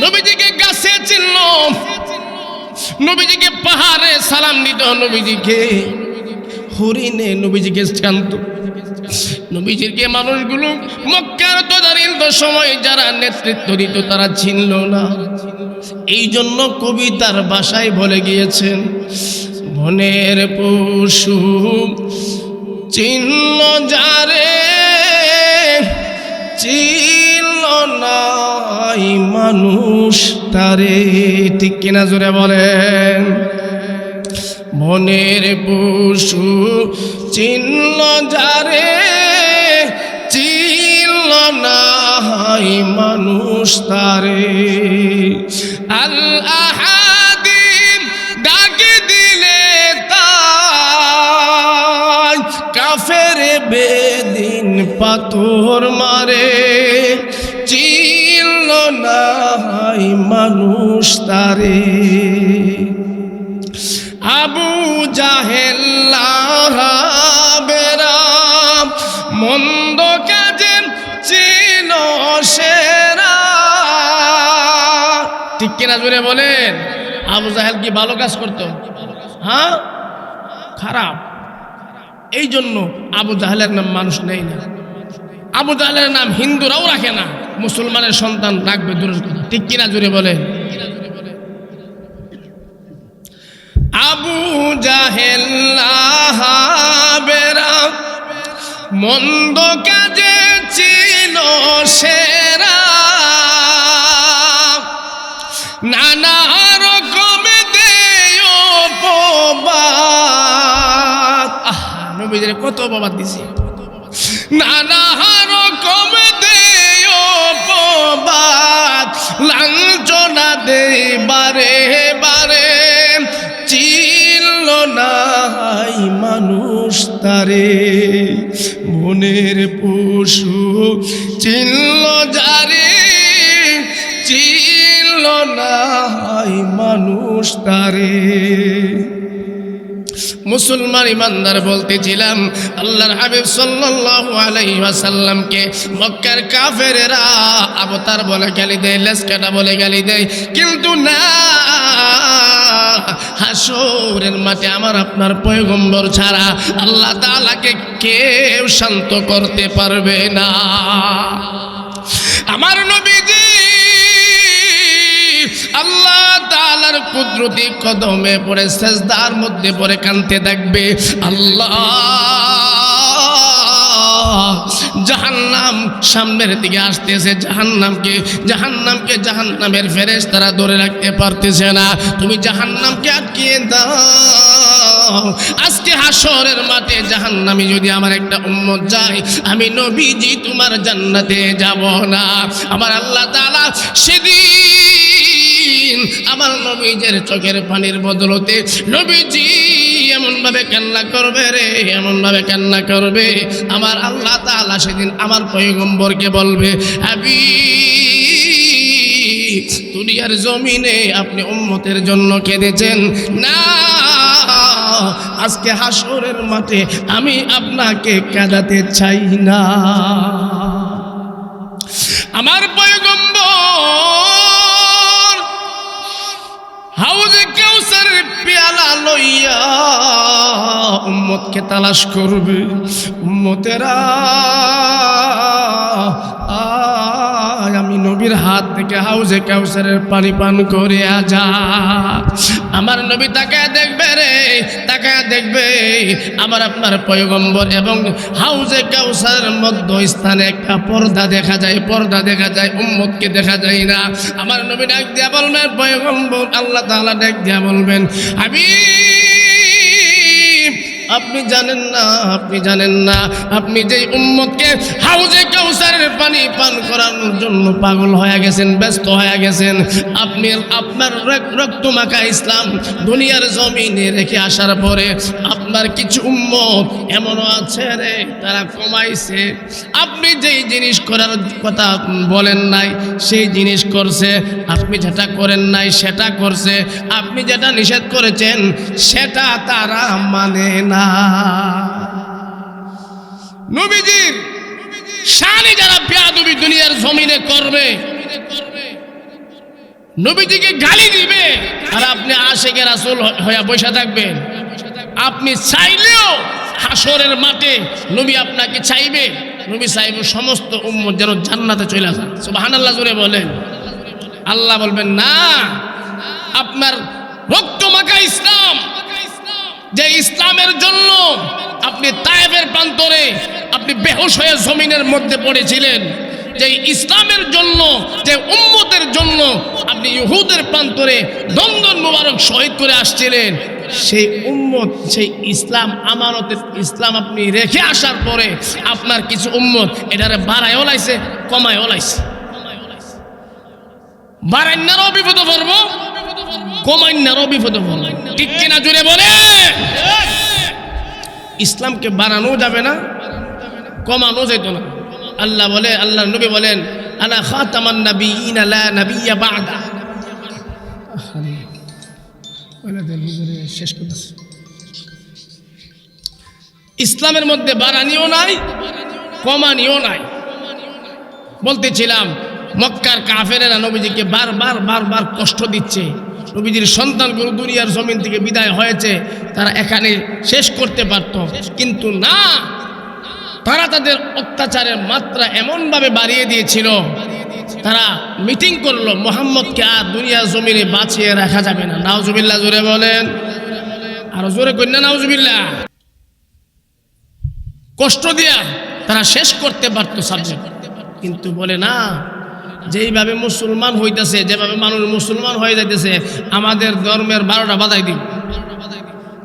নবীজিকে গাছে চিনল, নবীজিকে পাহাড়ে সালাম দিত, নবীজিকে হরিণে নবীজিকে জানত। নবীজিকে মানুষগুলো মক্কার তদানীন্ত সময় যারা নেতৃত্ব দিত তারা চিনল না। এই জন্য কবিতার ভাষায় বলে গিয়েছেন, বনের পশু চিনল যারে, চিনল নাই মানুষ তারে, ঠিক কিনা জোরে বলেন। বনের পশু চিনল যারে, চিনল নাই মানুষ তারে। আল্লাহ ডাকে দিলে তাই কাফের বেদিন পাথর মারে, চিনল নাই মানুষ তারে। আবু জাহেল লাহাবেরা মন্দ কাজে ছিল সেরা, ঠিক কিনা জোরে বলেন। আবু জাহেল কি ভালো কাজ করতো? হ্যাঁ, খারাপ। এই জন্য আবু জাহেলের নাম মানুষ নেই না। আবু জাহেলের নাম হিন্দুরাও রাখে না, মুসলমানের সন্তান রাখবে দূরের কথা, ঠিক কিনা জোরে বলেন। আবু জাহেল লাহাবেরা মন্দ কাজে ছিল সেরা, নানা রকমে দেয় অপবাদ। নবীজির কত অপবাদ দিছে, নানা রকমে দেয় অপবাদ লাঞ্ছনা দেই বারে বারে, চিনল নাই মানুষ তারে, মনের পশু চিনল যারে, চিনল নাই মানুষ তারে। মুসলমান ইমানদার বলতেছিলাম, আল্লাহর হাবিব সাল্লাল্লাহু আলাইহি ওয়াসাল্লামকে মক্কার কাফেরেরা অবতার বলে গালি দেয়, লেসকাটা বলে গালি দেয়, কিন্তু না, হাসরের মাঠে আমার আপনার পয়গম্বর ছাড়া আল্লাহ তাআলাকে কেউ শান্ত করতে পারবে না। আমার নবীজি আল্লাহ তাআলার কুদরতি কদমে পড়ে সেজদার মধ্যে পড়ে কাঁদতে থাকবে। আল্লাহ, জাহান্নাম সামনের দিকে আসতেছে, জাহান্নামের ফেরেশতারা ধরে রাখতে পারতেছে না, তুমি জাহান্নামকে আটকিয়ে দাও। আজকে হাসরের মাঠে জাহান্নামে যদি আমার একটা উম্মত যায়, আমি নবীজি তোমার জান্নাতে যাব না। আমার আল্লাহ তাআলা সেদিন আমার নবীজের চোখের পানির বদলতে নবীজি এমন ভাবে কান্না করবে রে, এমন ভাবে কান্না করবে, আমার আল্লাহ তাআলা সেদিন আমার পয়গম্বরকে বলবে, হাবিব, দুনিয়ার জমিনে আপনি উম্মতের জন্য কেঁদেছেন না, আজকে হাসরের মাঠে আমি আপনাকে কাঁদাতে চাই না। আমার পয়গম্বর হাউজে কাউসারের পেয়ালা লইয়া উম্মতকে তালাশ করবে, উম্মতেরা আমি নবীর হাত থেকে হাউজে কাউসারের পানি পান করে আজা। আমার নবী তাকায় দেখবে রে, তাকায় দেখবে আমার আপনার পয়গম্বর এবং হাউজে কাউসারের মধ্যস্থানে একটা পর্দা দেখা যায়, পর্দা দেখা যায়, উম্মতকে দেখা যায় না। আমার নবী ডাক দিয়া বলবেন, পয়গম্বর আল্লাহ তাআলা ডাক দিয়া বলবেন, হাবিব, আপনি জানেন না, আপনি জানেন না, আপনি যে উম্মতকে হাউজে কাউসারের পানি পান করানোর জন্য পাগল হয়ে গেছেন, ব্যস্ত হয়ে গেছেন, আপনি আপনার রক্ত মাখা ইসলাম দুনিয়ার জমিনে রেখে আসার পরে আপনার কিছু উম্মত এমনও আছে রে, তারা কমাইছে, আপনি যেই জিনিস করার কথা বলেন নাই সেই জিনিস করছে, আপনি যেটা করেন নাই সেটা করছে, আপনি যেটা নিষেধ করেছেন সেটা তারা মানে না। নবীজির শানে যারা বেয়াদবি দুনিয়ার জমিনে করবে, নবীজিকে গালি দিবে, আর আপনি আশিকে রাসূল হয়ে বসে থাকবেন, আপনি চাইলেও হাসরের মাঠে নবী আপনাকে চাইবে, নবী চাইবে সমস্ত উম্মত যেন জান্নাতে চলে যান। সুবহানাল্লাহ জোরে বলেন। আল্লাহ বলবেন না, আপনার রক্তমাখা ইসলাম, যে ইসলামের জন্য আপনি তায়েফের প্রান্তরে আপনি বেহুশ হয়ে জমিনের মধ্যে পড়েছিলেন, যে ইসলামের জন্য, যে উম্মতের জন্য আপনি ইহুদের প্রান্তরে দন্দন মুবারক শহীদ করে আসছিলেন, সেই উম্মত, সেই ইসলাম, আমানতের ইসলাম আপনি রেখে আসার পরে আপনার কিছু উম্মত এটারে বাড়ায়ও লাইছে, কমায়ও লাইছে। বাড়াইনারও বিপদে পড়বো, কমাইনারও বিপদে পড়বো, ঠিক কিনা জুড়ে বলে। ইসলামকে বাড়ানো যাবে না, কমানো যেত না। আল্লাহ বলে, আল্লাহর নবী বলেন, আনা খাতামান নাবিয়িনা লা নাবিয়্যা বা'দা। শেষ করতেছি। ইসলামের মধ্যে বাড়ানিও নাই, কমানিও নাই। বলতেছিলাম মক্কার কাফেরেরা নবীজিকে বারবার কষ্ট দিচ্ছে, নবীজির সন্তানগুলো দুনিয়ার জমিন থেকে বিদায় হয়েছে, তারা এখানে শেষ করতে পারত, কিন্তু না, তারা তাদের অত্যাচারের মাত্রা এমনভাবে বাড়িয়ে দিয়েছিল, তারা মিটিং করলো মুহাম্মদকে আর দুনিয়ার জমিনে বাঁচিয়ে রাখা যাবে না। নাউজুবিল্লাহ জোরে বলেন, আরো জোরে কন্যা নাউজুবিল্লাহ। কষ্ট দিয়া তারা শেষ করতে পারতো সাবজেক্ট, কিন্তু বলে না, যেইভাবে মুসলমান হইতেছে, যেভাবে মানুষ মুসলমান হয়ে যাইতেছে, আমাদের ধর্মের 12টা বাজাই দিন,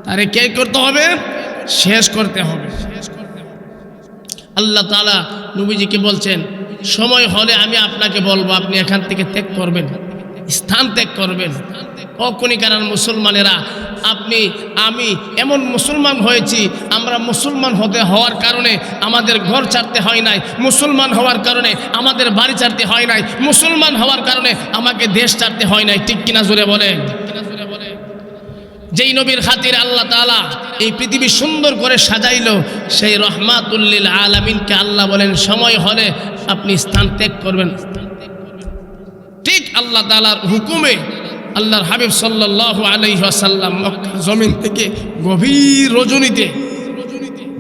তারে কে করতে হবে? শেষ করতে হবে। আল্লাহ তাআলা নবীজিকে বলছেন, সময় হলে আমি আপনাকে বলবো, আপনি এখান থেকে ত্যাগ করবেন, স্থান ত্যাগ করবেন। ও কণিকার মুসলমানেরা, আপনি আমি এমন মুসলমান হয়েছি, আমরা মুসলমান হওয়ার কারণে আমাদের ঘর ছাড়তে হয় নাই, মুসলমান হওয়ার কারণে আমাদের বাড়ি ছাড়তে হয় নাই, মুসলমান হওয়ার কারণে আমাকে দেশ ছাড়তে হয় নাই। ঠিক কিনা জোরে বলেন? যেই নবীর খাতিরে আল্লাহ তাআলা এই পৃথিবী সুন্দর করে সাজাইলো, সেই রহমাতুল লিল আলামিনকে আল্লাহ বলেন সময় হলে আপনি স্থান ত্যাগ করবেন। ঠিক আল্লাহ তাআলার হুকুমে আল্লাহর হাবিব সাল্লাল্লাহু আলাইহি ওয়াসাল্লাম মক্কার জমিন থেকে গভীর রজনীতে,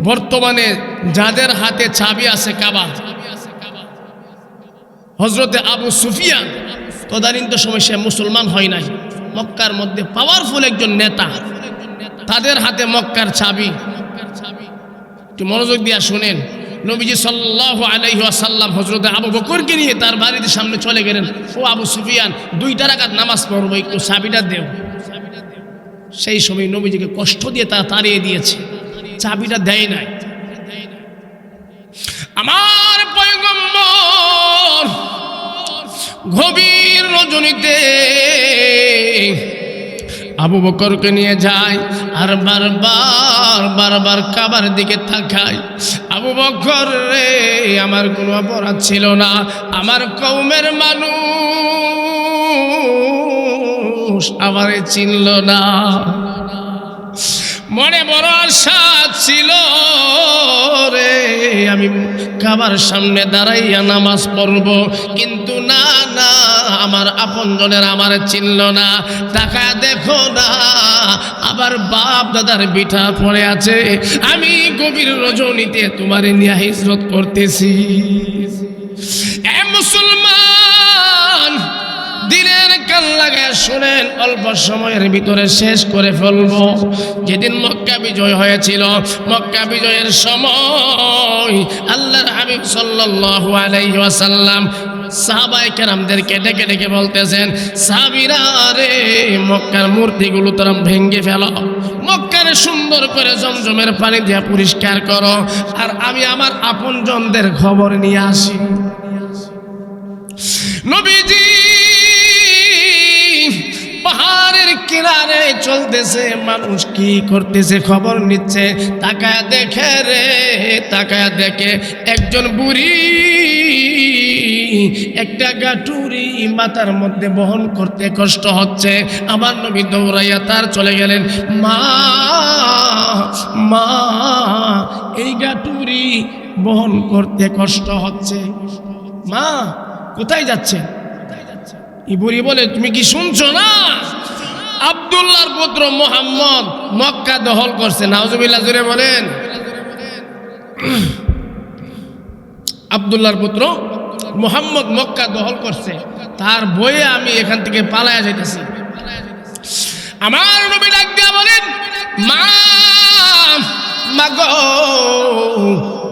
বর্তমানে যাদের হাতে চাবি আছে কাবা, হযরতে আবু সুফিয়ান, তদানীন্তন সময় সে মুসলমান হয় নাই, মক্কার মধ্যে পাওয়ারফুল একজন নেতা, তাদের হাতে মক্কার চাবি। একটু মনোযোগ দিয়া শুনেন, নবীজি সাল্লাল্লাহু আলাইহি ওয়াসাল্লাম হযরতে আবু বকরকে নিয়ে তার বাড়ির সামনে চলে গেলেন। ও আবু সুফিয়ান, 2 রাকাত নামাজ পড়বো, একটু চাবিটা দেও। সেই সময় নবীজিকে কষ্ট দিয়ে তারা তাড়িয়ে দিয়েছে, চাবিটা দেয় নাই। আমার পয়গম্বর গভীর রজনীতে আবু বকরকে নিয়ে যায় আর বারবার কাবার দিকে তাকায়। আবু বকর রে, আমার কোনো অপরাধ ছিল না, আমার কওমের মানুষ আমারে চিনল না, মনে বড় আশা ছিল রে আমি কাবার সামনে দাঁড়াইয়া নামাজ পড়ব, কিন্তু না না, আমার আপনজনের আমার চিনল না। টাকা দেখো না, আবার বাপ দাদার বিঠা পড়ে আছে, আমি গভীর রজনীতে তোমারে নিয়ে হিজরত করতেছি। এ মুসলমান, দিনের কান লাগায় শুনেন, অল্প সময়ের ভিতরে শেষ করে ফেলবো। যেদিন মক্কা বিজয় হয়েছিল, মক্কা বিজয়ের সময় আল্লাহর হাবিব সাল্লাল্লাহু আলাইহি ওয়াসাল্লাম সাহাবায়ে কেরামদেরকে ডেকে ডেকে বলতেছেন, সাহাবীরা রে, মক্কার মূর্তিগুলো তোরা ভেঙে ফেলো, মক্কার সুন্দর করে জমজমের পানি দিয়ে পরিষ্কার করো, আর আমি আমার আপনজনদের খবর নিয়ে আসি। নবীজি পাহাড়ের কিনারে চলতেছে, মানুষ কি করতেছে খবর নিচ্ছে। তাকায় দেখে রে, তাকায় দেখে একজন বুড়ি একটা গাটুরি মাথার মধ্যে বহন করতে কষ্ট হচ্ছে। আমার নবী দৌড়াইয়া তার চলে গেলেন, মা মা, এই গাটুরি বহন করতে কষ্ট হচ্ছে, মা কোথায় যাচ্ছে? এই বুড়ি বলে, তুমি কি শুনছো না? আব্দুল্লাহর পুত্র মুহাম্মদ মক্কা দখল করছে। নাউজুবিল্লাহ, জোরে বলেন। আব্দুল্লাহর পুত্র মুহাম্মদ মক্কা দখল করছে, তার বয়ে আমি এখান থেকে পালায়া যাইতেছি। আমার নবী ডাক দিয়া বলেন, মা মাগো,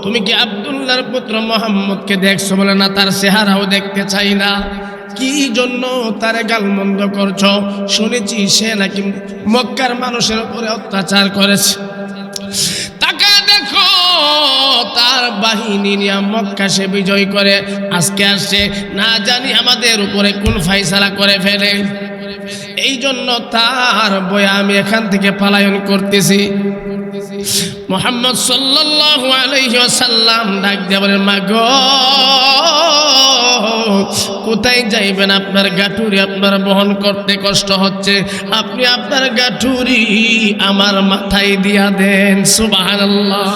তুমি কি আব্দুল্লাহর পুত্র মুহাম্মদকে দেখছো? বলে, না, তার চেহারাও দেখতে চাই না। কি জন্য তারে গালমন্দ করছো? শুনেছি সে নাকি মক্কার মানুষের উপরে অত্যাচার করেছে। তাকে দেখো, তার বাহিনী নিয়ে মক্কা সে বিজয় করে আজকে আসছে, না জানি আমাদের উপরে কোন ফায়সালা করে ফেলে। এই জন্য তার বয়ে আমি এখান থেকে পলায়ন করতেছি। মুহাম্মদ সাল্লাল্লাহু আলাইহি ওয়াসাল্লাম ডাক দিয়ে বলেন, মা গো, কোথায় যাইবেন? আপনার গাঠুরি আপনার বহন করতে কষ্ট হচ্ছে, আপনি আপনার গাঠুরি আমার মাথায় দিয়া দেন। সুবহানাল্লাহ।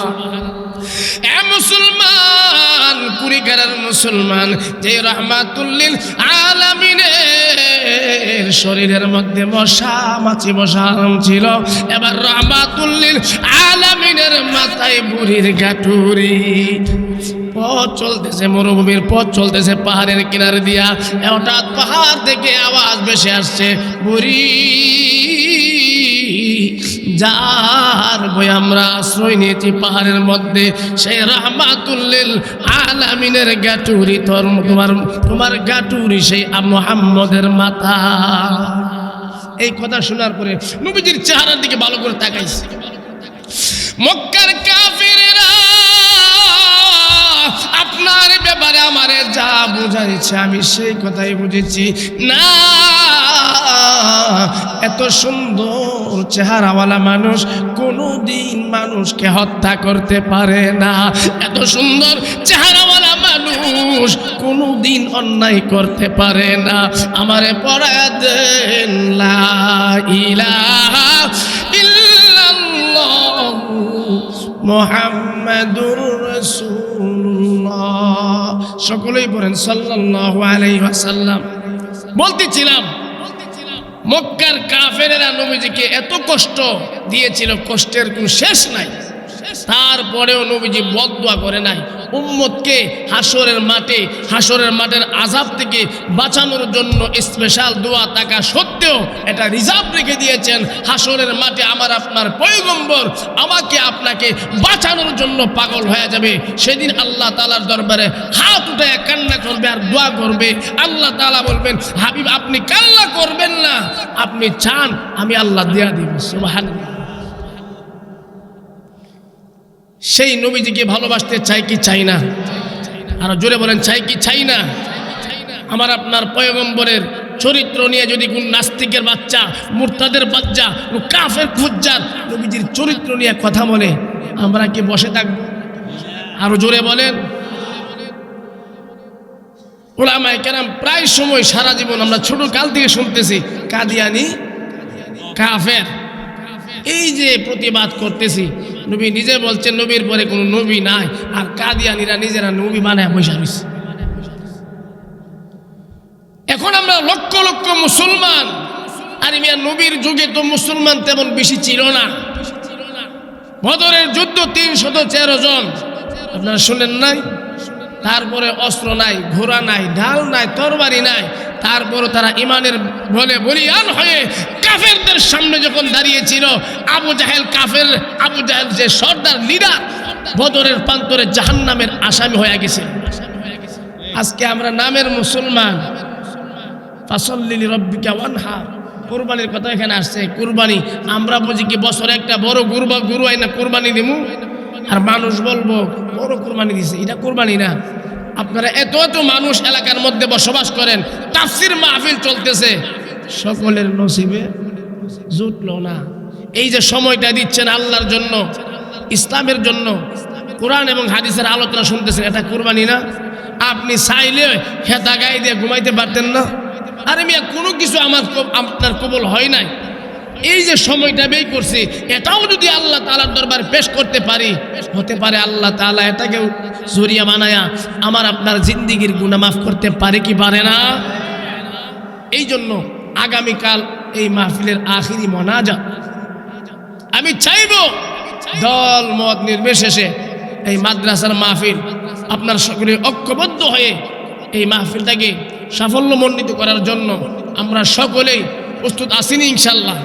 এ মুসলমান, কুড়িগ্রামের মুসলমান, যে রাহমাতুল লিল আলামিনের শরীরের মধ্যে মশা মাছি বসা আরাম ছিল, এবার রাহমাতুল লিল আলামিনের মাথায় বুড়ির গাঠুরি। পথ চলতেছে, মরুভূমির পথ চলতেছে, পাহাড়ের কিনারে দিয়া হঠাৎ পাহাড় থেকে আওয়াজ ভেসে আসছে, বুড়ি যার বই আমরা আশ্রয় নিয়েছি পাহাড়ের মধ্যে, সেই রাহমাতুল লিল আলামিনের গাটুরি, তোমার গাটুরি সেই মুহাম্মদের মাথা। এই কথা শোনার পরে নবীজির চেহারার দিকে ভালো করে তাকাইছে। মক্কার কাফিররা আপনার দরবারে আমারে যা বুঝাইছে আমি সেই কথাই বুঝেছি। না, এত সুন্দর চেহারাওয়ালা মানুষ কোনোদিন মানুষকে হত্যা করতে পারে না। এত সুন্দর চেহারাওয়ালা মানুষ কোনোদিন অন্যায় করতে পারে না। আমারে পড়ায়া দেন লা ইলাহা ইল্লাল্লাহ মুহাম্মাদুর রাসূলুল্লাহ। সকলেই পড়েন সাল্লাল্লাহু আলাইহি ওয়াসাল্লাম। বলতেছিলাম মক্কার কাফেরেরা নবীজিকে এত কষ্ট দিয়েছিল, কষ্টের কোনো শেষ নাই। তারপরেও নবীজি বদদুয়া করে নাই। উম্মতকে হাসরের মাঠের আযাব থেকে বাঁচানোর জন্য স্পেশাল দোয়া থাকা সত্ত্বেও এটা রিজার্ভ রেখে দিয়েছেন। হাসরের মাঠে আমার আপনার পয়গম্বর আমাকে আপনাকে বাঁচানোর জন্য পাগল হয়ে যাবে। সেদিন আল্লাহ তাআলার দরবারে হাত উঠায় কান্না করবে আর দোয়া করবে। আল্লাহ তাআলা বলবেন, হাবিব আপনি কান্না করবেন না, আপনি চান আমি আল্লাহ দিয়া দিব। সুবহানাল্লাহ। সেই নবীজিকে ভালোবাসতে চাই কি চাই না? আর জোরে বলেন চাই কি চাই না? আমার আপনার পয়গম্বরের চরিত্র নিয়ে যদি কোন নাস্তিকের বাচ্চা, মুরতাদের বাচ্চা, কাফের ফুজ্জার নবীজির চরিত্র নিয়ে কথা বলে আমরা কি বসে থাকব? আরো জোরে বলেন। উলামায়ে কেরাম প্রায় সময় সারা জীবন আমরা ছোট কাল থেকে শুনতেছি কাদিয়ানি কাফের, এই যে প্রতিবাদ করতেছি। নবী নিজে বলছেন নবীর পরে কোনো নবী নাই, আর কাদিয়ানিরা নিজেরা নবী বানায় বসে রয়েছে। এখন আমরা লক্ষ লক্ষ মুসলমান, আর মিয়া নবীর যুগে তো মুসলমান তেমন বেশি ছিল না। বদরের যুদ্ধ 313 জন, আপনারা শুনেন নাই? তারপরে অস্ত্র নাই, ঘোড়া নাই, ঢাল নাই, তরবারি নাই, তারপরও তারা ইমানের বলে বলিয়ান হয়ে কাফেরদের সামনে যখন দাঁড়িয়েছিল, আবু জাহেল যে সর্দার লিডার, বদরের প্রান্তরে জাহান্নামের আসামি হয়ে গেছে। আজকে আমরা নামের মুসলমান। ফাসাল্লি লিরাব্বিকা ওয়ানহার, কুরবানির কথা এখানে আসছে। কুরবানি আমরা বুঝি কি বছরে একটা বড় গরু আইনা কুরবানি দিমু আর মানুষ বলবো বড় কুরবানি দিছে, এটা কুরবানি না। আপনারা এত এত মানুষ এলাকার মধ্যে বসবাস করেন, তাফসির মাহফিল চলতেছে, সকলের নসিবে জুটলো না। এই যে সময়টা দিচ্ছেন আল্লাহর জন্য, ইসলামের জন্য, কোরআন এবং হাদিসের আলোচনা শুনতেছেন, এটা কুরবানি না? আপনি চাইলে হেতা গায়ে দিয়ে ঘুমাইতে পারতেন না? আরে মিয়া কোনো কিছু আপনার কবুল হয় নাই, এই যে সময়টা ব্যয় করছি এটাও যদি আল্লাহ তাআলার দরবারে পেশ করতে পারি, হতে পারে আল্লাহ তাআলা এটাকে জরিয়া বানায়া আমার আপনার জিন্দেগির গুনাহ মাফ করতে পারে কি পারে না? এই জন্য আগামীকাল এই মাহফিলের আখিরি মোনাজাত আমি চাইব দল মত নির্বিশেষে এই মাদ্রাসার মাহফিল আপনার সকলে ঐক্যবদ্ধ হয়ে এই মাহফিলটাকে সাফল্যমণ্ডিত করার জন্য আমরা সকলেই প্রস্তুত আছি ইনশাআল্লাহ।